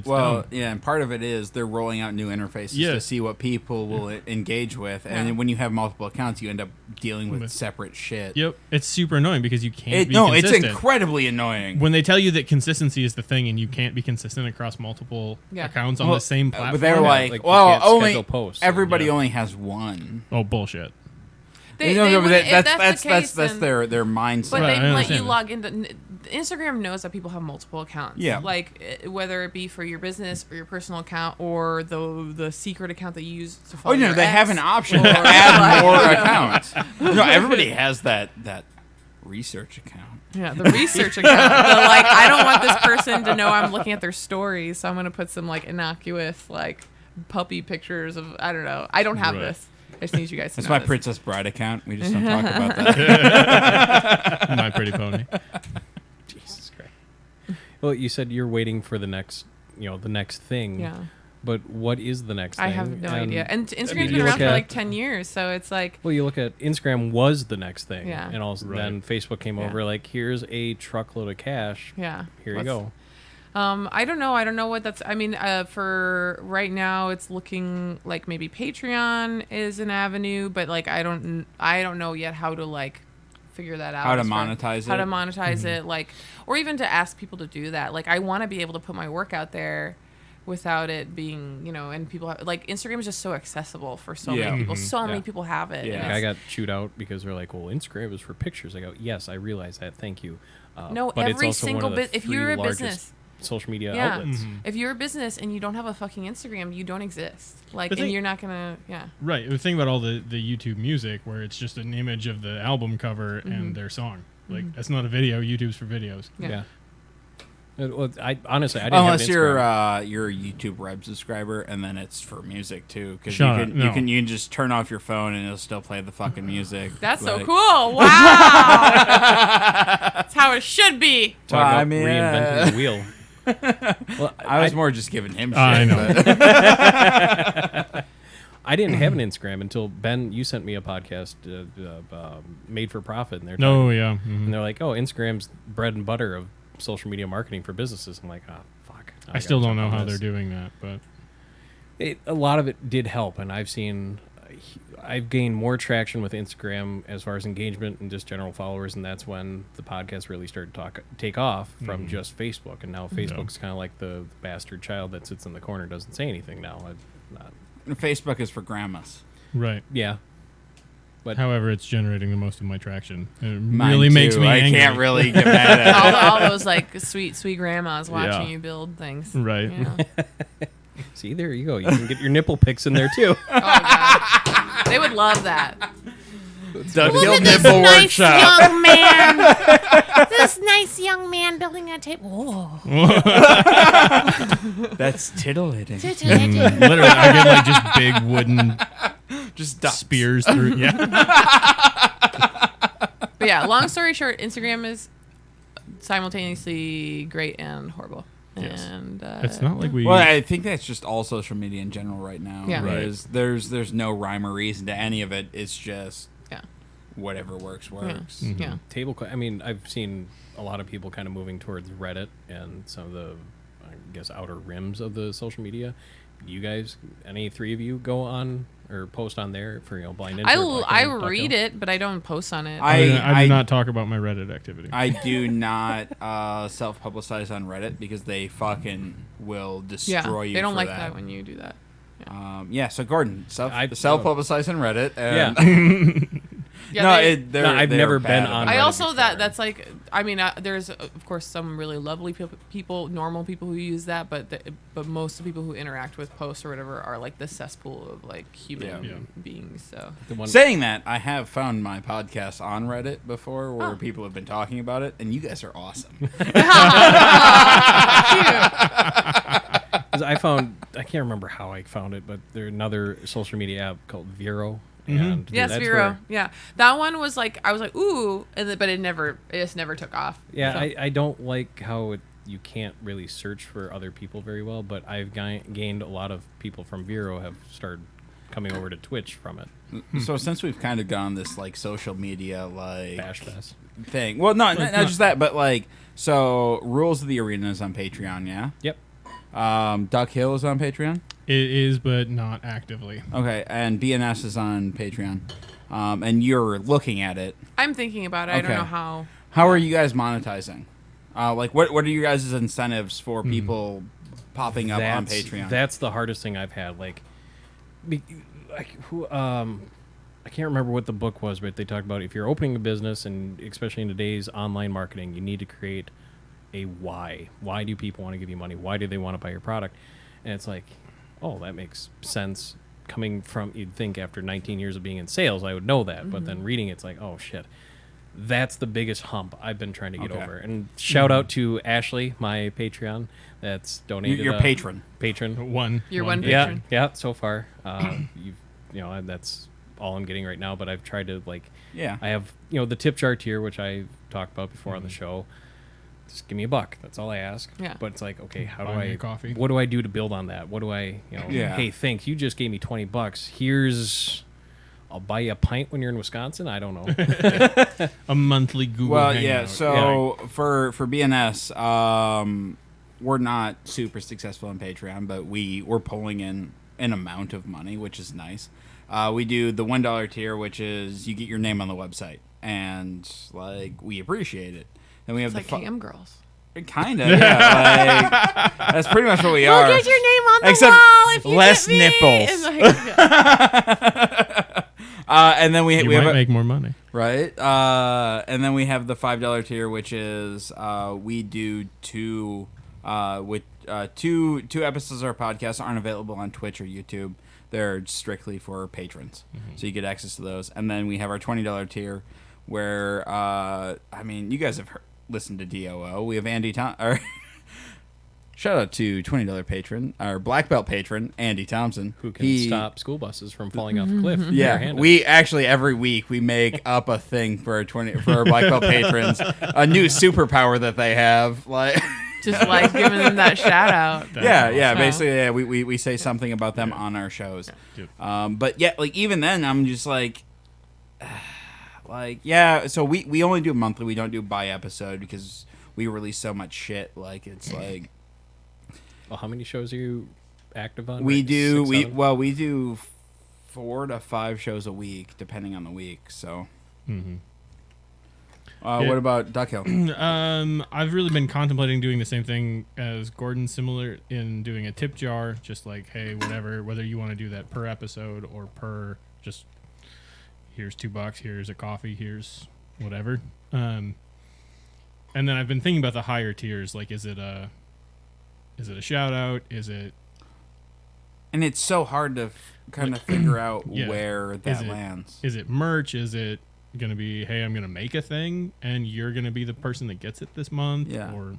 Well, dumb. yeah, and part of it is they're rolling out new interfaces Yeah. to see what people will engage with, and Yeah. when you have multiple accounts, you end up dealing with With- separate shit. Yep, it's super annoying because you can't be No, consistent. it's incredibly annoying. When they tell you that consistency is the thing and you can't be consistent across multiple Yeah. accounts on Well, the same platform. but they're Yeah, like, like, you well, can't only schedule posts. everybody Yeah. only has one. oh, bullshit. They, No, they no, but wouldn't- if that's the case, that's then- their mindset. But Right, they I let you understand log into. Instagram knows that people have multiple accounts. Yeah. Like whether it be for your business or your personal account or the secret account that you use to Oh follow. no, your they ex. have an option or- to add more accounts. No, everybody has that research account. Yeah, the research account. Like, I don't want this person to know I'm looking at their stories, so I'm gonna put some like innocuous like puppy pictures of I don't know. I don't have Right. this. I just need you guys to That's know my this. Princess Bride account. We just don't talk about that. My Pretty Pony. Jesus Christ. Well, you said you're waiting for the next thing. Yeah, But what is the next thing? I have no idea. And Instagram's mean, been you around look for at- like 10 years, so it's like Well, you look at Instagram was the next thing. Yeah. And also Right. then Facebook came Yeah. over like, here's a truckload of cash. yeah. Here you Let's- go. I don't know. I don't know what that's. I mean, for right now, it's looking like maybe Patreon is an avenue, but like I don't know yet how to like figure that out. How to as far- monetize How to it. monetize it, like, or even to ask people to do that. Like, I want to be able to put my work out there without it being, and people have, like Instagram is just so accessible for so Yeah. many people. Mhm. So many Yeah. people have it. Yeah. and Like, I it's- got chewed out because they're like, well, Instagram is for pictures. I go, yes, I realize that. Thank you. No, but it's every also one single of the bit. If 3 you're a largest business. social media Yeah. outlets. Mhm. If you're a business and you don't have a fucking Instagram, you don't exist. Like, But and they- you're not gonna, yeah. Right. The thing about all the YouTube music where it's just an image of the album cover and their song. Like, that's not a video. YouTube's for videos. Yeah. Yeah. Well, I honestly, I didn't Unless have you're Instagram. you're a YouTube Red subscriber, and then it's for music too, because Shut up, you no. can just turn off your phone and it'll still play the fucking music. That's so Like- cool. Wow. That's how it should be. Talk about I mean, reinventing the wheel. Well, I was more just giving him shit. I know. but- I didn't have an Instagram until Ben. You sent me a podcast, Made for Profit, and they're No, talking- yeah. mhm. and they're like, "Oh, Instagram's bread and butter of social media marketing for businesses." I'm like, "Oh, fuck." I still don't know how they're doing that, but A lot of it did help, and I've gained more traction with Instagram as far as engagement and just general followers, and that's when the podcast really started to take off from just Facebook, and now Facebook's kind of like the bastard child that sits in the corner, doesn't say anything now. Facebook is for grandmas. right. Yeah, but However, it's generating the most of my traction. It Mine really makes too. me I angry. can't really get mad at it. all those like sweet grandmas watching Yeah. you build things. Right. You know? see, there you go. You can get your nipple pics in there too. Oh god, they would love that. Doug Look Hill at this Nipple nice Workshop. young man. This nice young man building a table. Oh, That's titillating. titillating. Literally, I get like just big wooden Just dots. spears through. Yeah. But yeah, long story short, Instagram is simultaneously great and horrible. Yes. And It's not like we. Well, I think that's just all social media in general right now. Yeah. Right. There's no rhyme or reason to any of it. It's just yeah, whatever works. Mhm. yeah. I mean, I've seen a lot of people kind of moving towards Reddit and some of the, I guess, outer rims of the social media. You guys, any 3 of you go on or post on there for Blind Ninja? I read it, but I don't post on it. I do I not talk about my Reddit activity. I do not self-publicize on Reddit because they fucking will destroy yeah, you. they don't for like that. that when you do that. Yeah. So Gordon, I- self-publicize on Reddit. And Yeah. Yeah, no, I've they're never bad been about on it. I Reddit also before. that's like I mean there's of course some really lovely people, normal people who use that, but most of the people who interact with posts or whatever are like the cesspool of like human Yeah. beings. So The one, Saying that, I have found my podcast on Reddit before where Oh. people have been talking about it, and you guys are awesome. 'cause I found, I can't remember how I found it, but there's another social media app called Vero. And yes, that's Vero. where- Yeah, that one was like I was like ooh, but it just never took off. Yeah, So- I don't like how you can't really search for other people very well, but I've gained a lot of people from Vero have started coming over to Twitch from it. So since we've kind of gone this like social media like Bash Fest. thing, well, not just that, but like so Rules of the Arena is on Patreon, yeah. Yep. Duck Hill is on Patreon. It is, but not actively. Okay, and BNS is on Patreon, and you're looking at it. I'm thinking about it. I don't Okay. know how. How are you guys monetizing? Like, what are you guys' incentives for people popping up on Patreon? That's the hardest thing I've had. Like I can't remember what the book was, but they talked about if you're opening a business, and especially in today's online marketing, you need to create a why. Why do people want to give you money? Why do they want to buy your product? And it's like, oh, that makes sense. Coming from, you'd think after 19 years of being in sales, I would know that. But then reading it's like, oh, shit. That's the biggest hump I've been trying to get Okay. over. And shout out to Ashley, my Patreon, that's donated. your patron. Patron. You're one Yeah, patron. yeah. So far, that's all I'm getting right now. But I've tried to Yeah. I have the tip jar tier, which I talked about before on the show. Just give me $1. That's all I ask. Yeah. But it's like, okay, how Buy do me I? a coffee. What do I do to build on that? What do I? Yeah. Hey, thanks. You just gave me $20. I'll buy you a pint when you're in Wisconsin. I don't know. A monthly Google Well, Hangout. yeah. So for BNS, we're not super successful on Patreon, but we're pulling in an amount of money, which is nice. We do the $1 tier, which is you get your name on the website, and like we appreciate it. Then we have It's the like cam girls. kind of yeah. Like, that's pretty much what we are. We'll get your name on the Except wall if you less get me. nipples. It's like, yeah. And then we you we have might a, make more money. right? And then we have the $5 tier, which is we do two episodes of our podcast aren't available on Twitch or YouTube. They're strictly for patrons, so you get access to those. And then we have our $20 tier, where you guys have listened to DOO. We have Andy shout out to $20 patron, our black belt patron, Andy Thompson, Who can stop school buses from falling off a cliff? Yeah, barehanded. we actually every week we make up a thing for our black belt patrons, a new superpower that they have. Like, Just like giving them that shout out. That's yeah, awesome. basically, yeah, we say something about them on our shows. Yep. But yeah, like even then, I'm just like, yeah. So we only do monthly. We don't do by episode because we release so much shit. Like it's like. Well, how many shows are you active on? We Right? do 6, 7? we do 4 to 5 shows a week depending on the week. So, Mhm. what about Duck Hill? I've really been contemplating doing the same thing as Gordon, similar in doing a tip jar, just like, hey, whether you want to do that per episode or per just here's $2, here's a coffee, here's whatever. And then I've been thinking about the higher tiers, like is it a shout out? Is it And it's so hard to kind of figure out Yeah. where Is that it- lands. Is it merch? Is it going to be, hey, I'm going to make a thing and you're going to be the person that gets it this month? Yeah. Or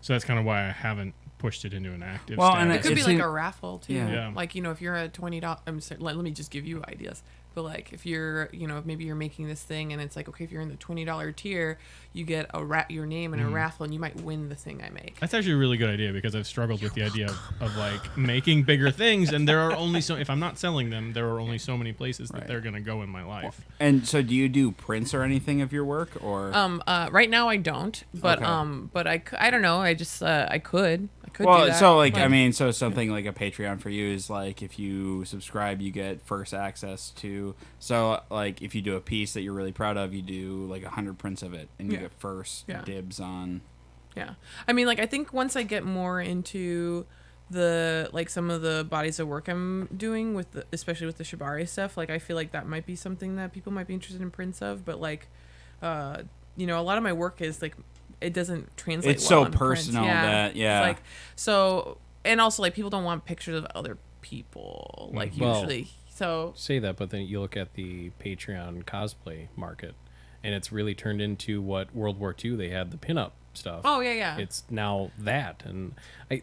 so that's kind of why I haven't pushed it into an active Well, status. and It could be It's like in- a raffle too. Yeah. Yeah. Like if you're a $20, I'm sorry, let me just give you ideas. But like if you're, maybe you're making this thing and it's like, okay, if you're in the $20 tier, you get your name in a raffle and you might win the thing I make. That's actually a really good idea because I've struggled with the idea of like making bigger things, and there are only if I'm not selling them, there are only so many places that Right. they're gonna go in my life. And so, do you do prints or anything of your work, or Right now I don't, but Okay. but I don't know. I just I could do well, that. so like But- so something like a Patreon for you is like if you subscribe, you get first access to. So like if you do a piece that you're really proud of, you do like 100 prints of it, and you Yeah. get first Yeah. dibs on. Yeah. I mean, like, I think once I get more into like some of the bodies of work I'm doing with especially with the shibari stuff, like I feel like that might be something that people might be interested in prints of, but like a lot of my work is like it doesn't translate It's well so onto personal prints. that It's like so, and also like people don't want pictures of other people like Well, usually, so Say that, but then you look at the Patreon cosplay market, and it's really turned into what World War II they had the pinup stuff. oh yeah. It's now that, and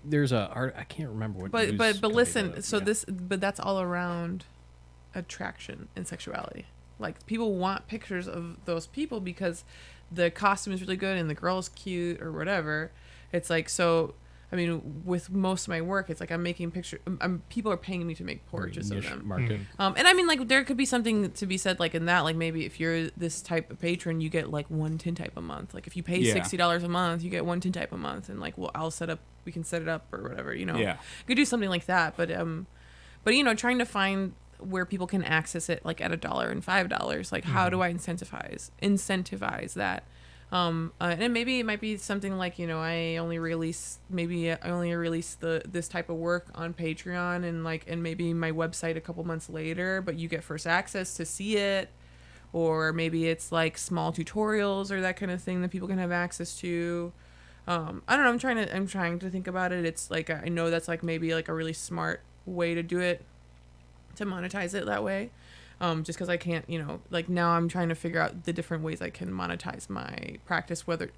there's a art. I can't remember what. news But company listen, that- so yeah. but that's all around attraction and sexuality. Like people want pictures of those people because the costume is really good and the girl's cute or whatever. It's like, so I mean, with most of my work, it's like I'm making pictures. People are paying me to make Very portraits of niche them. market. And I mean, like, there could be something to be said, like, in that, like, maybe if you're this type of patron, you get, like, one tintype a month. Like, if you pay Yeah. $60 a month, you get one tintype a month. And, like, well, we can set it up or whatever, you know. Yeah. You could do something like that. But trying to find where people can access it, like, at $1 and $5, like, how do I incentivize that? And maybe it might be something like, I only release this type of work on Patreon and maybe my website a couple months later, but you get first access to see it. Or maybe it's like small tutorials or that kind of thing that people can have access to. I don't know. I'm trying to think about it. It's like, I know that's like maybe like a really smart way to do it, to monetize it that way. Just because I can't, like now I'm trying to figure out the different ways I can monetize my practice, whether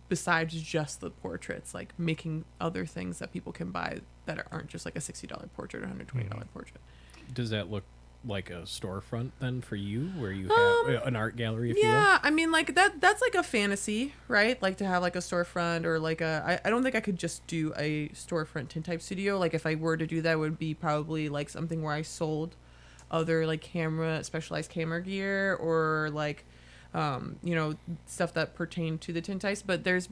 besides just the portraits, like making other things that people can buy that aren't just like a $60 portrait or $120 portrait. Does that look like a storefront then for you, where you have an art gallery, if you will? Yeah, I mean, like that's like a fantasy, right? Like to have like a storefront or like I don't think I could just do a storefront tintype studio. Like if I were to do that, it would be probably like something where I sold other like specialized camera gear or like stuff that pertain to the tintypes. But there's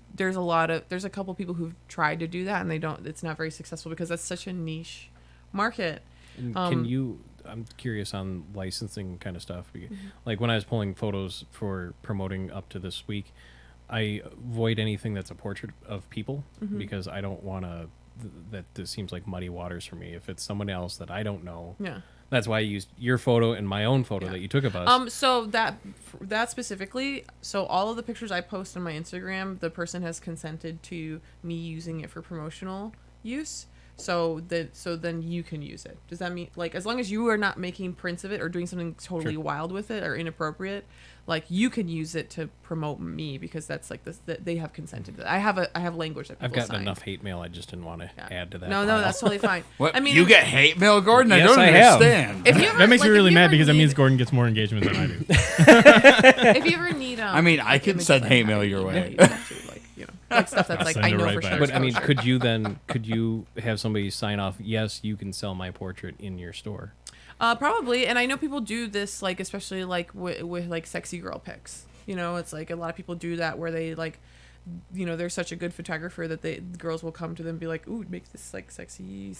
a couple people who've tried to do that and it's not very successful because that's such a niche market. And I'm curious on licensing kind of stuff. Like when I was pulling photos for promoting up to this week, I avoid anything that's a portrait of people because I don't want to. That this seems like muddy waters for me. If it's someone else that I don't know, Yeah. that's why I used your photo and my own photo that you took of us. So that specifically, so all of the pictures I post on my Instagram, the person has consented to me using it for promotional use. So then you can use it. Does that mean, like, as long as you are not making prints of it or doing something totally wild with it or inappropriate, like you can use it to promote me because that's like this, that they have consented to that. I have language that people I've gotten sign. enough hate mail. I just didn't want to add to that. No, pile. that's totally fine. What? I mean, you get hate mail, Gordon? Yes, I don't I have. understand. if you ever, That makes like, me if really you mad ever because that need- means Gordon gets more engagement than I do. if you ever need, I mean, I like, can images send I hate have mail to your email way. you stuff too, like, like stuff that's I'll like send I it know right for back. sure. But it's I mean, kosher. could you have somebody sign off? Yes, you can sell my portrait in your store. Probably, and I know people do this, like especially like with like sexy girl pics. It's like a lot of people do that where they like, they're such a good photographer that the girls will come to them and be like, "Ooh, make this like sexy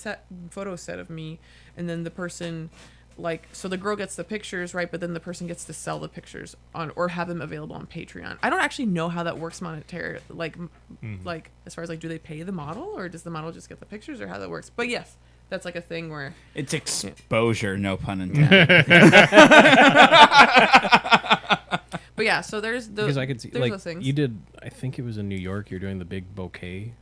photo set of me," and then the person, like, so the girl gets the pictures, right? But then the person gets to sell the pictures on or have them available on Patreon. I don't actually know how that works monetary, like as far as like, do they pay the model or does the model just get the pictures or how that works? But yes. That's like a thing where It's exposure, no pun intended. but yeah, so there's those, Because I could see, there's like, those things. you did. I think it was in New York. You're doing the big bouquet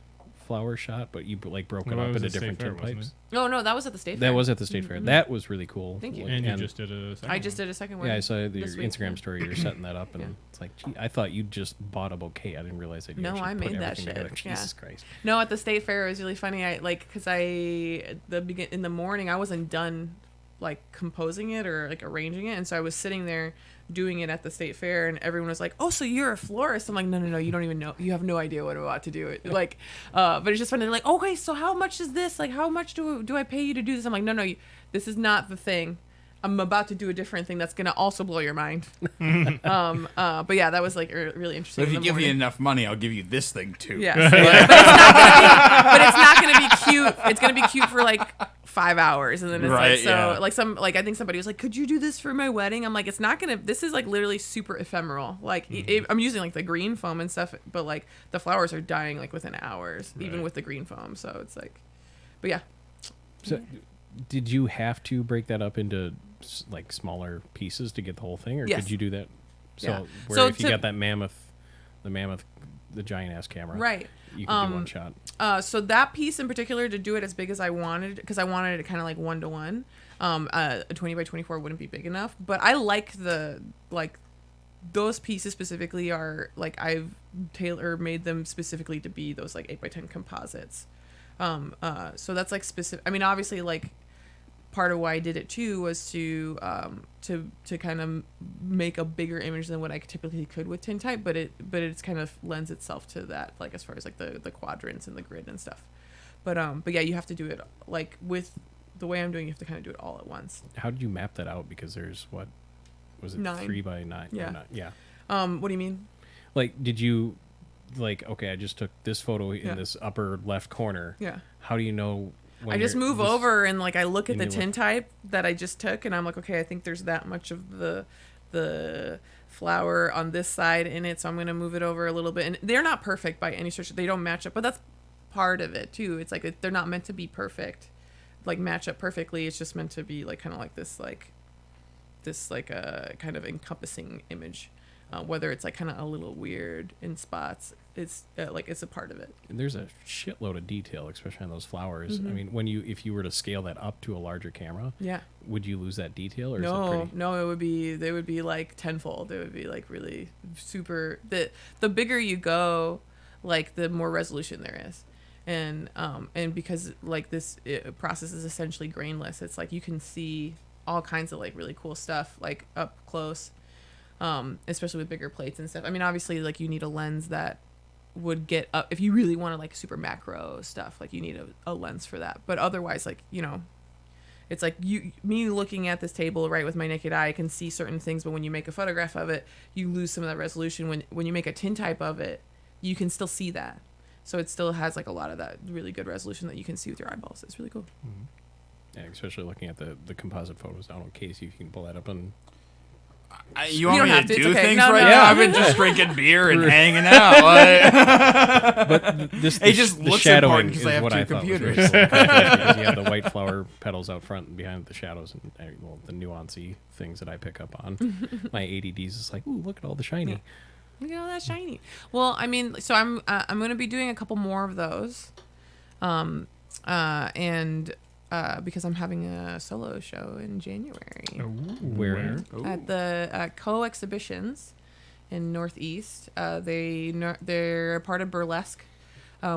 flower shot, but you like broke it Well, that up was into at State different Fair, wasn't tintypes. No, that was at the State Fair. That was at the State Fair. That was really cool. Thank you. And you just did a second I just did a second one. Yeah, I saw your this week. Instagram story. You're setting that up, and Yeah. it's like, gee, I thought you just bought a bouquet. I didn't realize that. You No, actually I put made that everything shit. together. Yeah. Jesus Christ. No, at the State Fair it was really funny. I like because in the morning I wasn't done like composing it or like arranging it, and so I was sitting there doing it at the State Fair, and everyone was like, "Oh, so you're a florist?" I'm like, "No, you don't even know. You have no idea what I'm about to do." Like, but it's just funny. They're like, "Okay, so how much is this? Like, how much do I pay you to do this?" I'm like, "No, this is not the thing. I'm about to do a different thing that's gonna also blow your mind." But yeah, that was like really interesting. If you in the give me morning. enough money, I'll give you this thing too. Yeah, but it's not gonna be cute. It's gonna be cute for like 5 hours, and then it's Right, like so yeah. like I think somebody was like, "Could you do this for my wedding?" I'm like, "It's not gonna. This is like literally super ephemeral. Like I'm using like the green foam and stuff, but like the flowers are dying like within hours, even with the green foam. So it's like, but yeah, So, did you have to break that up into like smaller pieces to get the whole thing, or Yes. could you do that? So, Yeah. where So if you to- got that the giant ass camera, Right. you can do one shot. So that piece in particular, to do it as big as I wanted, because I wanted it kind of like 1-to-1. A 20 by 24 wouldn't be big enough, but I like those pieces specifically are like I've made them specifically to be those like 8 by 10 composites. So that's like specific. I mean, obviously, like part of why I did it too was to kind of make a bigger image than what I typically could with tintype, but it's kind of lends itself to that, like as far as like the quadrants and the grid and stuff. But yeah, you have to do it like with the way I'm doing. You have to kind of do it all at once. How did you map that out? Because there's what was it 9. 3 by 9? Yeah. Or not? Yeah. What do you mean? Like, did you like? Okay, I just took this photo Yeah. in this upper left corner. Yeah. How do you know? When I just you're- move this- over and like I look at and the you look- tintype that I just took, and I'm like, okay, I think there's that much of the flower on this side in it, so I'm gonna move it over a little bit. And they're not perfect by any stretch; they don't match up, but that's part of it too. It's like they're not meant to be perfect, like match up perfectly. It's just meant to be like kind of like this kind of encompassing image. Whether it's like kind of a little weird in spots, it's like it's a part of it. And there's a shitload of detail, especially on those flowers. Mm-hmm. I mean, if you were to scale that up to a larger camera, Yeah. would you lose that detail, or is it No, pretty? no, they would be like tenfold. It would be like really super. The bigger you go, like the more resolution there is, and because like this process is essentially grainless, it's like you can see all kinds of like really cool stuff like up close, especially with bigger plates and stuff. I mean, obviously, like you need a lens that would get up if you really want to like super macro stuff. Like you need a lens for that, but otherwise, like it's like me looking at this table right with my naked eye, I can see certain things, but when you make a photograph of it, you lose some of that resolution. When you make a tintype of it, you can still see that. So it still has like a lot of that really good resolution that you can see with your eyeballs. It's really cool. Yeah, especially looking at the composite photos. I don't know, Casey, if you can pull that up and You want don't me have to to, do it's okay. things No, right no. now? I've been just drinking beer and hanging out. Like, but this It just the looks shadowing important 'cause is I have what two I thought was computers. really cool. Because you have the white flower petals out front and behind the shadows and well, the nuancy things that I pick up on. My ADD's is like, ooh, look at all the shiny. Yeah. Look at all that shiny. Well, I mean, so I'm gonna be doing a couple more of those, because I'm having a solo show in January Where? at the Co-Exhibitions in Northeast. They're part of Burlesque,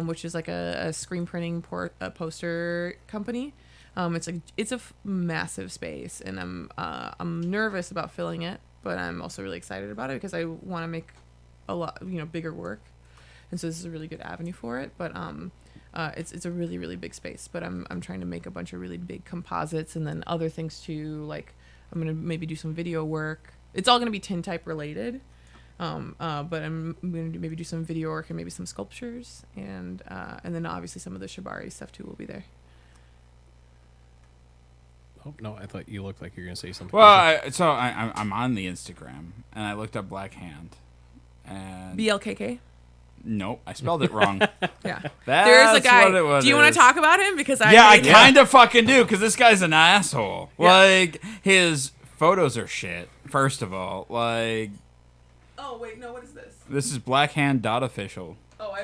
which is like a screen printing poster company. It's a massive space, and I'm nervous about filling it, but I'm also really excited about it because I want to make a lot bigger work, and so this is a really good avenue for it. But it's a really, really big space, but I'm trying to make a bunch of really big composites and then other things too. Like I'm gonna maybe do some video work. It's all gonna be tintype related, but I'm gonna maybe do some video work and maybe some sculptures, and then obviously some of the Shibari stuff too will be there. Oh no, I thought you looked like you were gonna say something. well, I'm on the Instagram and I looked up Black Hand, and BLKK. nope, I spelled it wrong. Yeah, That's there's a guy. what it was. Do you want to talk about him? Because Yeah, I made him- kind of fucking do, because this guy's an asshole. Yeah. Like, his photos are shit, first of all. Like, Oh wait, no. What is this? this is blackhand.official. Oh,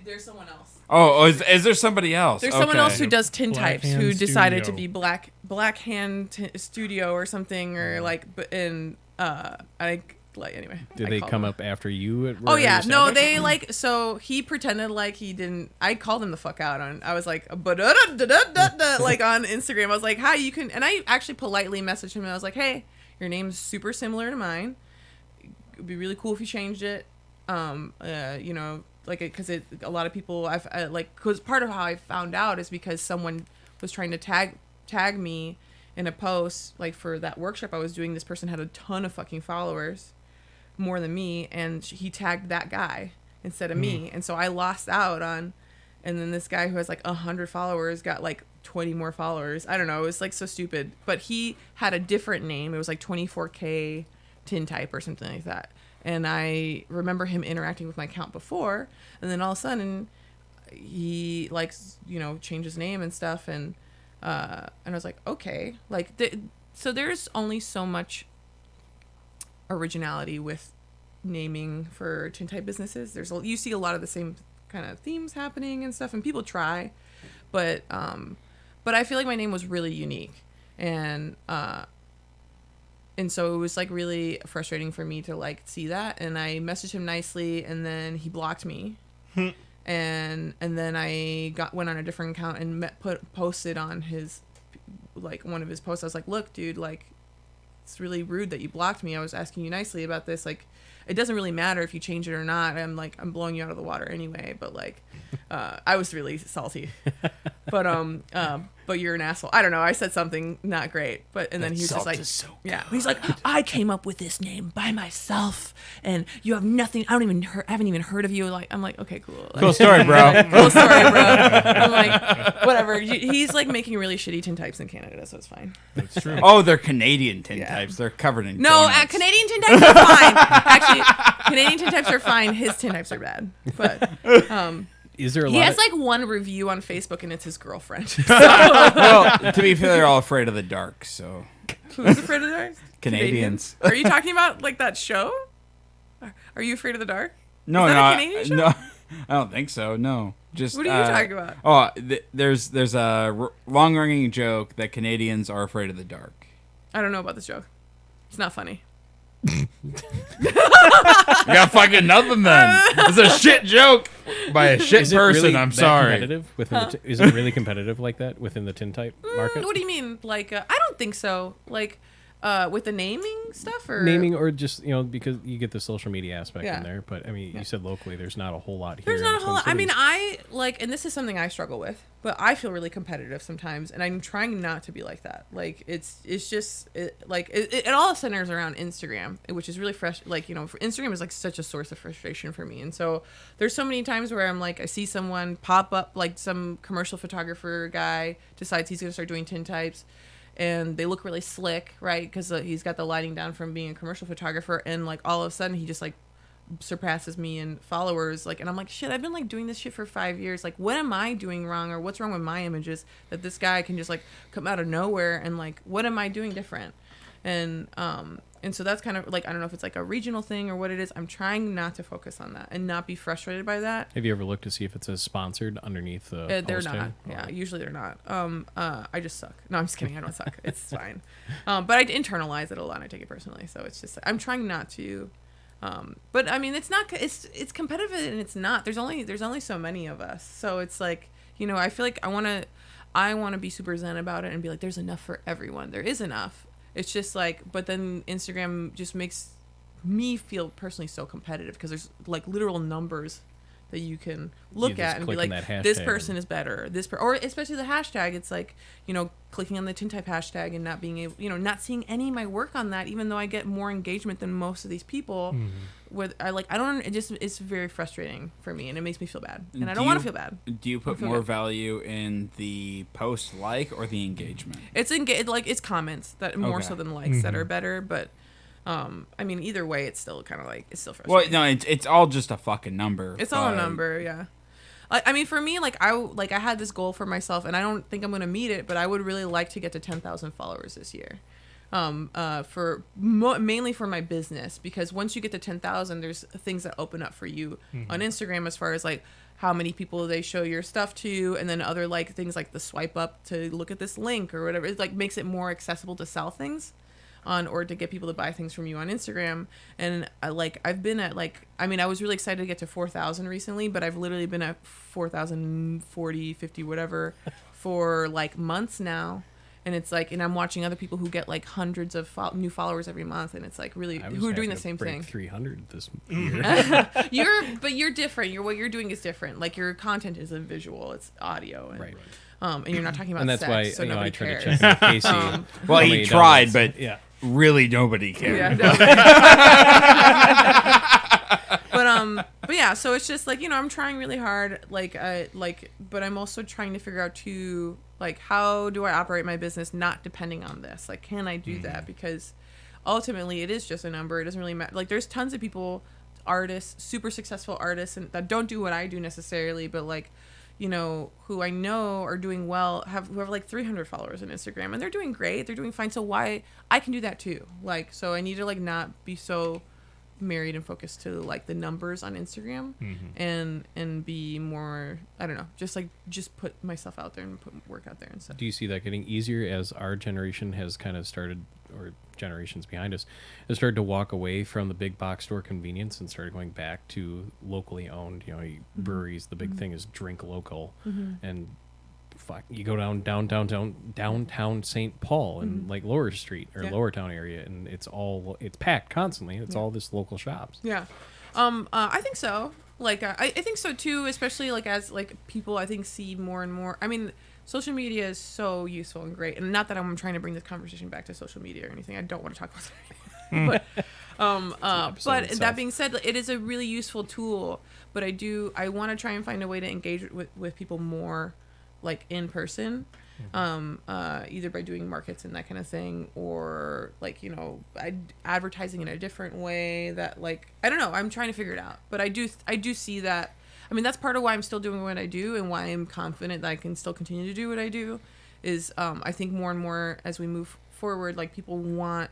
there's someone else. Oh, is there somebody else? There's someone Okay. else who does tintypes Black who Hand decided to Studio. be Black Hand Studio or something, or like, but in anyway. Did I they called come him. up after you? Oh yeah, no, they like, so he pretended like he didn't. I called him the fuck out on. I was like, like on Instagram. I was like, hi, you can, and I actually politely messaged him and I was like, hey, your name's super similar to mine. It'd be really cool if you changed it. Like, because a lot of people because part of how I found out is because someone was trying to tag me in a post, like for that workshop I was doing. This person had a ton of fucking followers, more than me, and he tagged that guy instead of me, and so I lost out on. And then this guy who has like 100 followers got like 20 more followers. I don't know, it was like so stupid, but he had a different name. It was like 24K tintype or something like that. And I remember him interacting with my account before, and then all of a sudden he changed his name and stuff, and and I was like, okay, like so there's only so much originality with naming for tintype businesses. You see a lot of the same kind of themes happening and stuff, and people try, but I feel like my name was really unique, and so it was like really frustrating for me to like see that, and I messaged him nicely, and then he blocked me. And then I went on a different account and posted on his, like, one of his posts. I was like, look, dude, like, it's really rude that you blocked me. I was asking you nicely about this. Like, it doesn't really matter if you change it or not. I'm blowing you out of the water anyway. But like, I was really salty. But you're an asshole. I don't know. I said something not great. And then he was just like, yeah. He's like, I came up with this name by myself, and you have nothing. I haven't even heard of you. Like, I'm like, okay, cool. Like, Cool story, bro. cool story, bro. I'm like, whatever. He's like making really shitty tintypes in Canada, so it's fine. That's true. Oh, they're Canadian tintypes. Yeah. They're covered in No, donuts. Canadian tintypes are fine. Actually, Canadian tintypes are fine. His tintypes are bad. But Is there a he lot? has like one review on Facebook, and it's his girlfriend. Well, to be fair, they're all afraid of the dark, so Who's afraid of the dark? Canadians. Are you talking about like that show? Are you afraid of the dark? No, Is that no, a Canadian show? no. I don't think so. No, just What are you talking about? Oh, there's a long-running joke that Canadians are afraid of the dark. I don't know about this joke. It's not funny. You got fucking nothing then. It's a shit joke by a shit is it person. really I'm that sorry. competitive within is it really competitive like that within the tintype market? What do you mean? Like, I don't think so. Like, with the naming stuff or Naming or just because you get the social media aspect Yeah. in there, but I mean, you said locally, there's not a whole lot here. There's in not a the whole lot. Twin I mean, Cities. I like, and this is something I struggle with, but I feel really competitive sometimes, and I'm trying not to be like that. Like, it's just it all centers around Instagram, which is really fresh. Like, Instagram is like such a source of frustration for me, and so there's so many times where I'm like, I see someone pop up, like some commercial photographer guy decides he's gonna start doing tintypes. And they look really slick, right? Because he's got the lighting down from being a commercial photographer, and like all of a sudden he just like surpasses me in followers. Like, and I'm like, shit, I've been like doing this shit for 5 years. Like, what am I doing wrong, or what's wrong with my images that this guy can just like come out of nowhere, and like, what am I doing different? And so that's kind of like, I don't know if it's like a regional thing or what it is. I'm trying not to focus on that and not be frustrated by that. Have you ever looked to see if it says sponsored underneath the They're posting? not. Yeah, usually they're not. I just suck. No, I'm just kidding. I don't suck. It's fine. But I internalize it a lot, and I take it personally. So it's just, I'm trying not to. But I mean, it's not. It's competitive, and it's not. There's only so many of us. So it's like, I feel like I want to be super zen about it and be like, there's enough for everyone. There is enough. It's just like, but then Instagram just makes me feel personally so competitive, because there's like literal numbers that you can look just at and be click on like, that this hashtag. person is better. Or especially the hashtag. It's like, clicking on the tintype hashtag and not being able, not seeing any of my work on that, even though I get more engagement than most of these people. It's very frustrating for me, and it makes me feel bad, and I don't want to feel bad. Do you put feel more good. value in the post like or the engagement? It's comments that more Okay. so than likes that are better, but I mean, either way, it's still kind of like, it's still frustrating. Well, no, it's all just a fucking number. It's all a but- number, yeah. I mean, for me, I had this goal for myself, and I don't think I'm gonna meet it, but I would really like to get to 10,000 followers this year. Mainly for my business, because once you get to 10,000, there's things that open up for you on Instagram, as far as like how many people they show your stuff to, and then other like things like the swipe up to look at this link or whatever. It like makes it more accessible to sell things or to get people to buy things from you on Instagram. And I've been at I was really excited to get to 4,000 recently, but I've literally been at 4,040, 50, whatever for like months now. And it's like, and I'm watching other people who get like hundreds of new followers every month, and it's like really I was who are doing happy the to same break thing. 300 this year. You're different. What you're doing is different. Like, your content isn't visual; it's audio, and, Right. and you're not talking about And that's sex, why so I nobody tried cares. to check in with Casey. Well, how he many tried, downloads. but yeah. really nobody cared. Yeah, but yeah, so it's just like, I'm trying really hard, but I'm also trying to figure out too, like, how do I operate my business not depending on this? Like, can I do that? Because ultimately it is just a number. It doesn't really matter. Like, there's tons of people, artists, super successful artists, and that don't do what I do necessarily, but like, who I know are doing well, who have like 300 followers on Instagram, and they're doing great, they're doing fine. So why I can do that too? Like, so I need to like not be so married and focused to like the numbers on Instagram, and be more, I don't know, just put myself out there and put work out there and stuff. Do you see that getting easier as our generation has kind of started, or generations behind us, has started to walk away from the big box store convenience and started going back to locally owned, breweries? The big thing is drink local, and you go downtown St. Paul and like Lower Street or Lower Town area, and it's packed constantly. It's all this local shops. Yeah. I think so. Like, I think so too, especially like as like people, I think, see more and more. I mean, social media is so useful and great, and not that I'm trying to bring this conversation back to social media or anything. I don't want to talk about that. But that being said, it is a really useful tool. But I want to try and find a way to engage with people more, like in person, either by doing markets and that kind of thing, or like advertising in a different way that, like, I don't know, I'm trying to figure it out. But I do see that. I mean, that's part of why I'm still doing what I do and why I'm confident that I can still continue to do what I do. Is I think more and more as we move forward, like, people want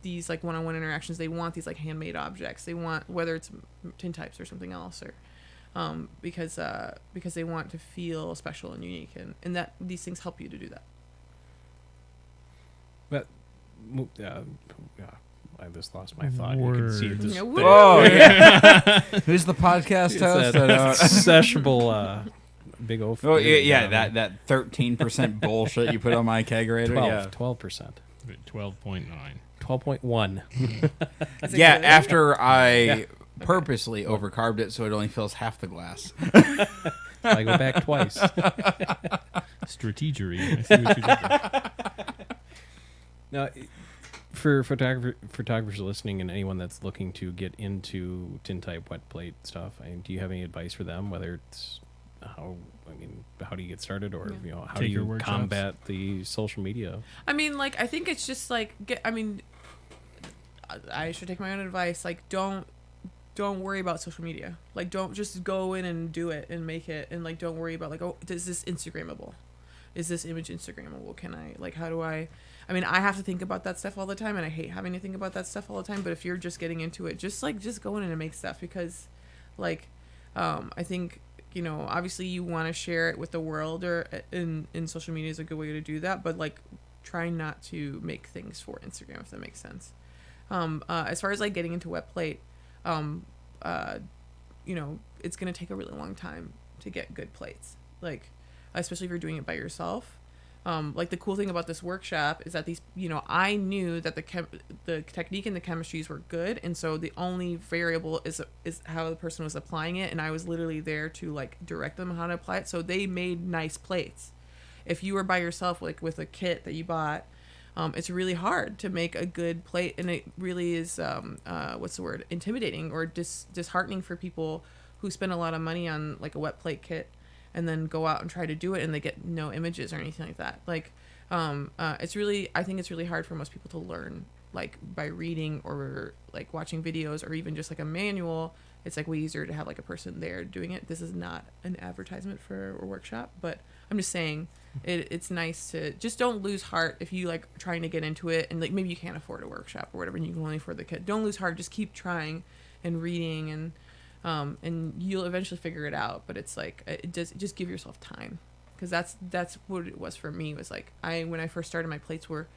these like one-on-one interactions. They want these like handmade objects. They want, whether it's tintypes or something else, or because they want to feel special and unique, and that these things help you to do that. But I just lost my thought. You can see it. Oh yeah. Who's the podcast host? Accessible big old. Oh yeah, that 13% bullshit you put on my kegerator. 12%. 12.9. 12.1. Yeah, after I purposely overcarbed it so it only fills half the glass. I go back twice. Strategery. I see what you did there. Now, for photographers listening and anyone that's looking to get into tintype wet plate stuff, do you have any advice for them? Whether it's how do you get started, or how do you combat the social media? I mean, like, I think it's just like I should take my own advice. Like, don't worry about social media. Like, don't just go in and do it and make it, and like, don't worry about like, oh, is this Instagrammable? Is this image Instagrammable? Can I, like, how do I mean, I have to think about that stuff all the time, and I hate having to think about that stuff all the time. But if you're just getting into it, just go in and make stuff, because like, I think, obviously you want to share it with the world, or in social media is a good way to do that, but like, try not to make things for Instagram, if that makes sense. As far as like getting into wet plate, it's going to take a really long time to get good plates, like, especially if you're doing it by yourself. Like, the cool thing about this workshop is that these, I knew that the technique and the chemistries were good, and so the only variable is how the person was applying it, and I was literally there to like direct them how to apply it. So they made nice plates. If you were by yourself, like with a kit that you bought, it's really hard to make a good plate, and it really is intimidating or disheartening for people who spend a lot of money on like a wet plate kit, and then go out and try to do it and they get no images or anything like that. Like, I think it's really hard for most people to learn, like, by reading or like watching videos, or even just like a manual. It's like way easier to have like a person there doing it. This is not an advertisement for a workshop, but I'm just saying it's nice to just don't lose heart if you like trying to get into it, and like maybe you can't afford a workshop or whatever, and you can only afford the kit. Don't lose heart. Just keep trying and reading, and you'll eventually figure it out. But it's like, just give yourself time, because that's what it was for me. Was like, when I first started, my plates were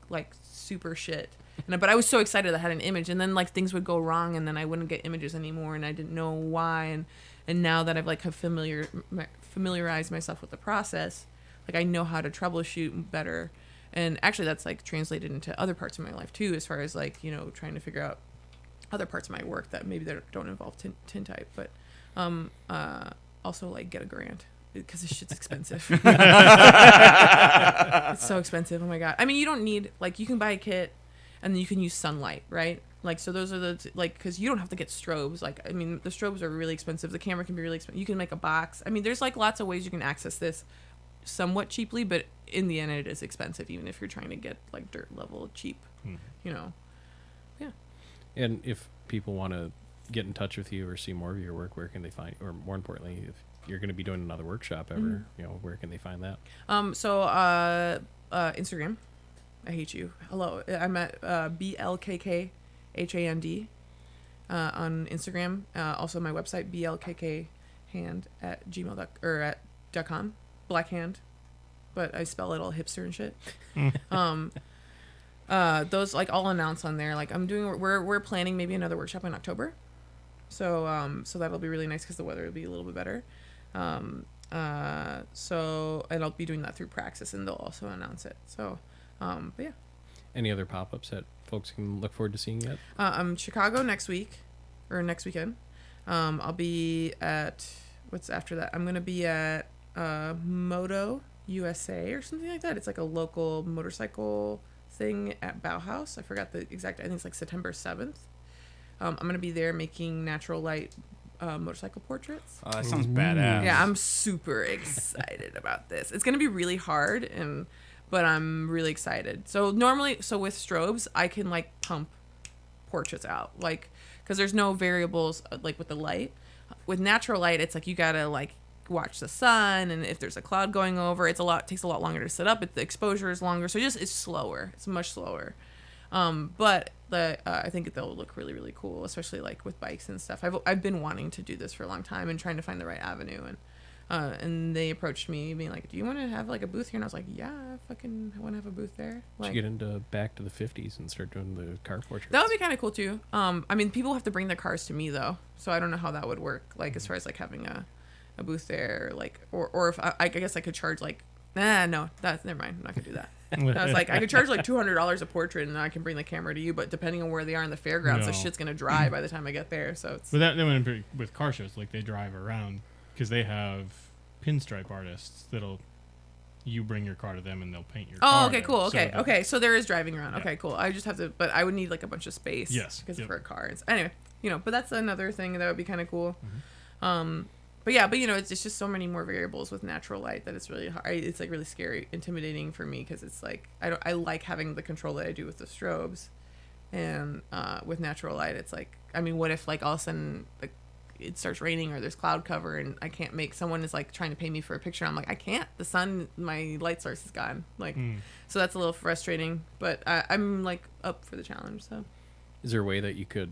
like super shit, but I was so excited I had an image, and then like things would go wrong, and then I wouldn't get images anymore, and I didn't know why. And now that I've like familiarized myself with the process, like, I know how to troubleshoot better. And actually that's like translated into other parts of my life too, as far as like, trying to figure out other parts of my work that maybe that don't involve tintype, but also like get a grant, because this shit's expensive. It's so expensive. Oh my god. I mean, you don't need, like, you can buy a kit and then you can use sunlight, right? Like, so those are because you don't have to get strobes. Like, I mean, the strobes are really expensive. The camera can be really expensive. You can make a box. I mean, there's like lots of ways you can access this somewhat cheaply, but in the end it is expensive, even if you're trying to get like dirt level cheap. Yeah. And if people want to get in touch with you or see more of your work, where can they find, or more importantly, you're going to be doing another workshop ever, where can they find that? Instagram. I hate you. Hello. I'm at BLKKHAND on Instagram. Also my website, blkkhand@gmail.com. Blackhand. But I spell it all hipster and shit. Those like I'll announce on there. Like we're planning maybe another workshop in October. So that'll be really nice because the weather will be a little bit better. And I'll be doing that through Praxis, and they'll also announce it. So, but yeah. Any other pop-ups that folks can look forward to seeing yet? Chicago next weekend. I'll be at, what's after that? I'm going to be at Moto USA or something like that. It's like a local motorcycle thing at Bauhaus. I forgot the exact, I think it's like September 7th. I'm going to be there making natural light motorcycle portraits. Oh, that sounds badass. Yeah, I'm super excited about this. It's going to be really hard, but I'm really excited. So with strobes, I can like pump portraits out, like, because there's no variables like with the light. With natural light, it's like you got to like watch the sun, and if there's a cloud going over, it takes a lot longer to set up. The exposure is longer, so it's slower. It's much slower. But I think they'll look really, really cool, especially like with bikes and stuff. I've been wanting to do this for a long time and trying to find the right avenue, and they approached me being like, "Do you want to have like a booth here?" And I was like, "Yeah, I fucking want to have a booth there." Like, you get into back to the 50s and start doing the car portraits. That would be kind of cool too. I mean, people have to bring their cars to me though, so I don't know how that would work. Like as far as like having a booth there, like, or if I guess I could charge like, no, never mind. I'm not gonna do that. I was like, I could charge like $200 a portrait, and I can bring the camera to you. But depending on where they are in the fairgrounds, the shit's gonna dry by the time I get there. So it's. But that went with car shows, like they drive around because they have pinstripe artists you bring your car to them and they'll paint your car. Oh, okay, cool. Okay, so okay. So there is driving around. Yeah. Okay, cool. I just have to, but I would need like a bunch of space. Yes. Because Yep. for a car. Anyway, but that's another thing that would be kind of cool. Mm-hmm. But it's just so many more variables with natural light that it's really hard. It's like really scary, intimidating for me because it's like I like having the control that I do with the strobes, and with natural light, it's like, I mean, what if like all of a sudden like it starts raining or there's cloud cover and I can't make, someone is like trying to pay me for a picture. I'm like, I can't. The sun, my light source is gone. Like, so that's a little frustrating. But I'm like up for the challenge. So, is there a way that you could,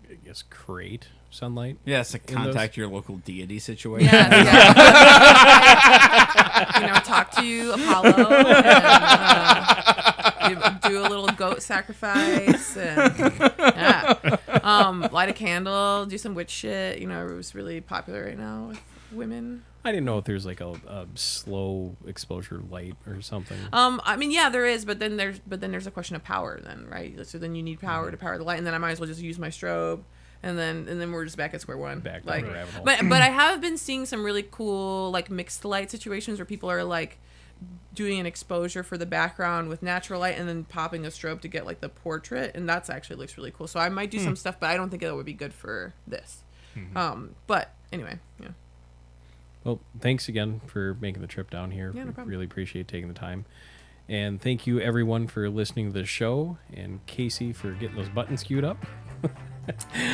I guess, create sunlight? Yes, to in contact those? your local deity situation. yeah. Talk to Apollo and do a little goat sacrifice and light a candle, do some witch shit. It was really popular right now with women. I didn't know if there's like a slow exposure light or something. I mean, yeah, there is, but then there's a question of power then, right? So then you need power to power the light, and then I might as well just use my strobe. And then we're just back at square one. Back like, down the rabbit hole. but I have been seeing some really cool like mixed light situations where people are like doing an exposure for the background with natural light and then popping a strobe to get like the portrait, and that's actually looks really cool. So I might do some stuff, but I don't think it would be good for this. But anyway, yeah. Well, thanks again for making the trip down here. Yeah, no problem. Really appreciate taking the time. And thank you everyone for listening to the show, and Casey for getting those buttons queued up.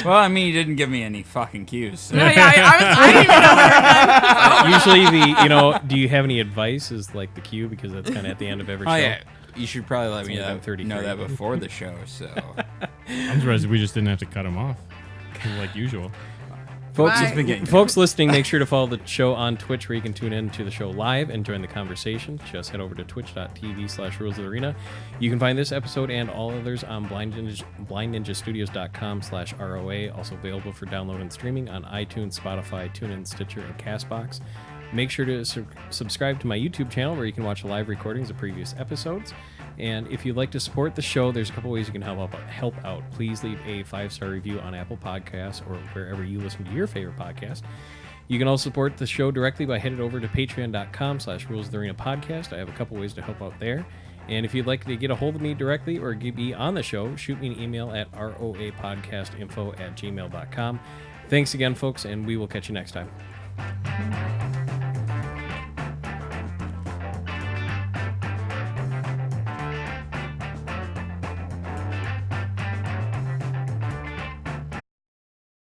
Well, I mean, you didn't give me any fucking cues. So. No, yeah, I didn't even know where Usually do you have any advice is like the cue, because that's kind of at the end of every show. Oh, yeah. You should probably let me only been 33. know that before the show, so. I'm surprised we just didn't have to cut them off like usual. Folks, Bye. folks listening, make sure to follow the show on Twitch, where you can tune in to the show live and join the conversation. Just head over to twitch.tv/rulesofthearena. You can find this episode and all others on blindninjastudios.com/ROA, also available for download and streaming on iTunes, Spotify, TuneIn, Stitcher, and CastBox. Make sure to subscribe to my YouTube channel, where you can watch live recordings of previous episodes. And if you'd like to support the show, there's a couple ways you can help out. Please leave a 5-star review on Apple Podcasts or wherever you listen to your favorite podcast. You can also support the show directly by heading over to patreon.com/rulesofthearena podcast. I have a couple ways to help out there. And if you'd like to get a hold of me directly or be on the show, shoot me an email at roapodcastinfo@gmail.com. Thanks again, folks, and we will catch you next time.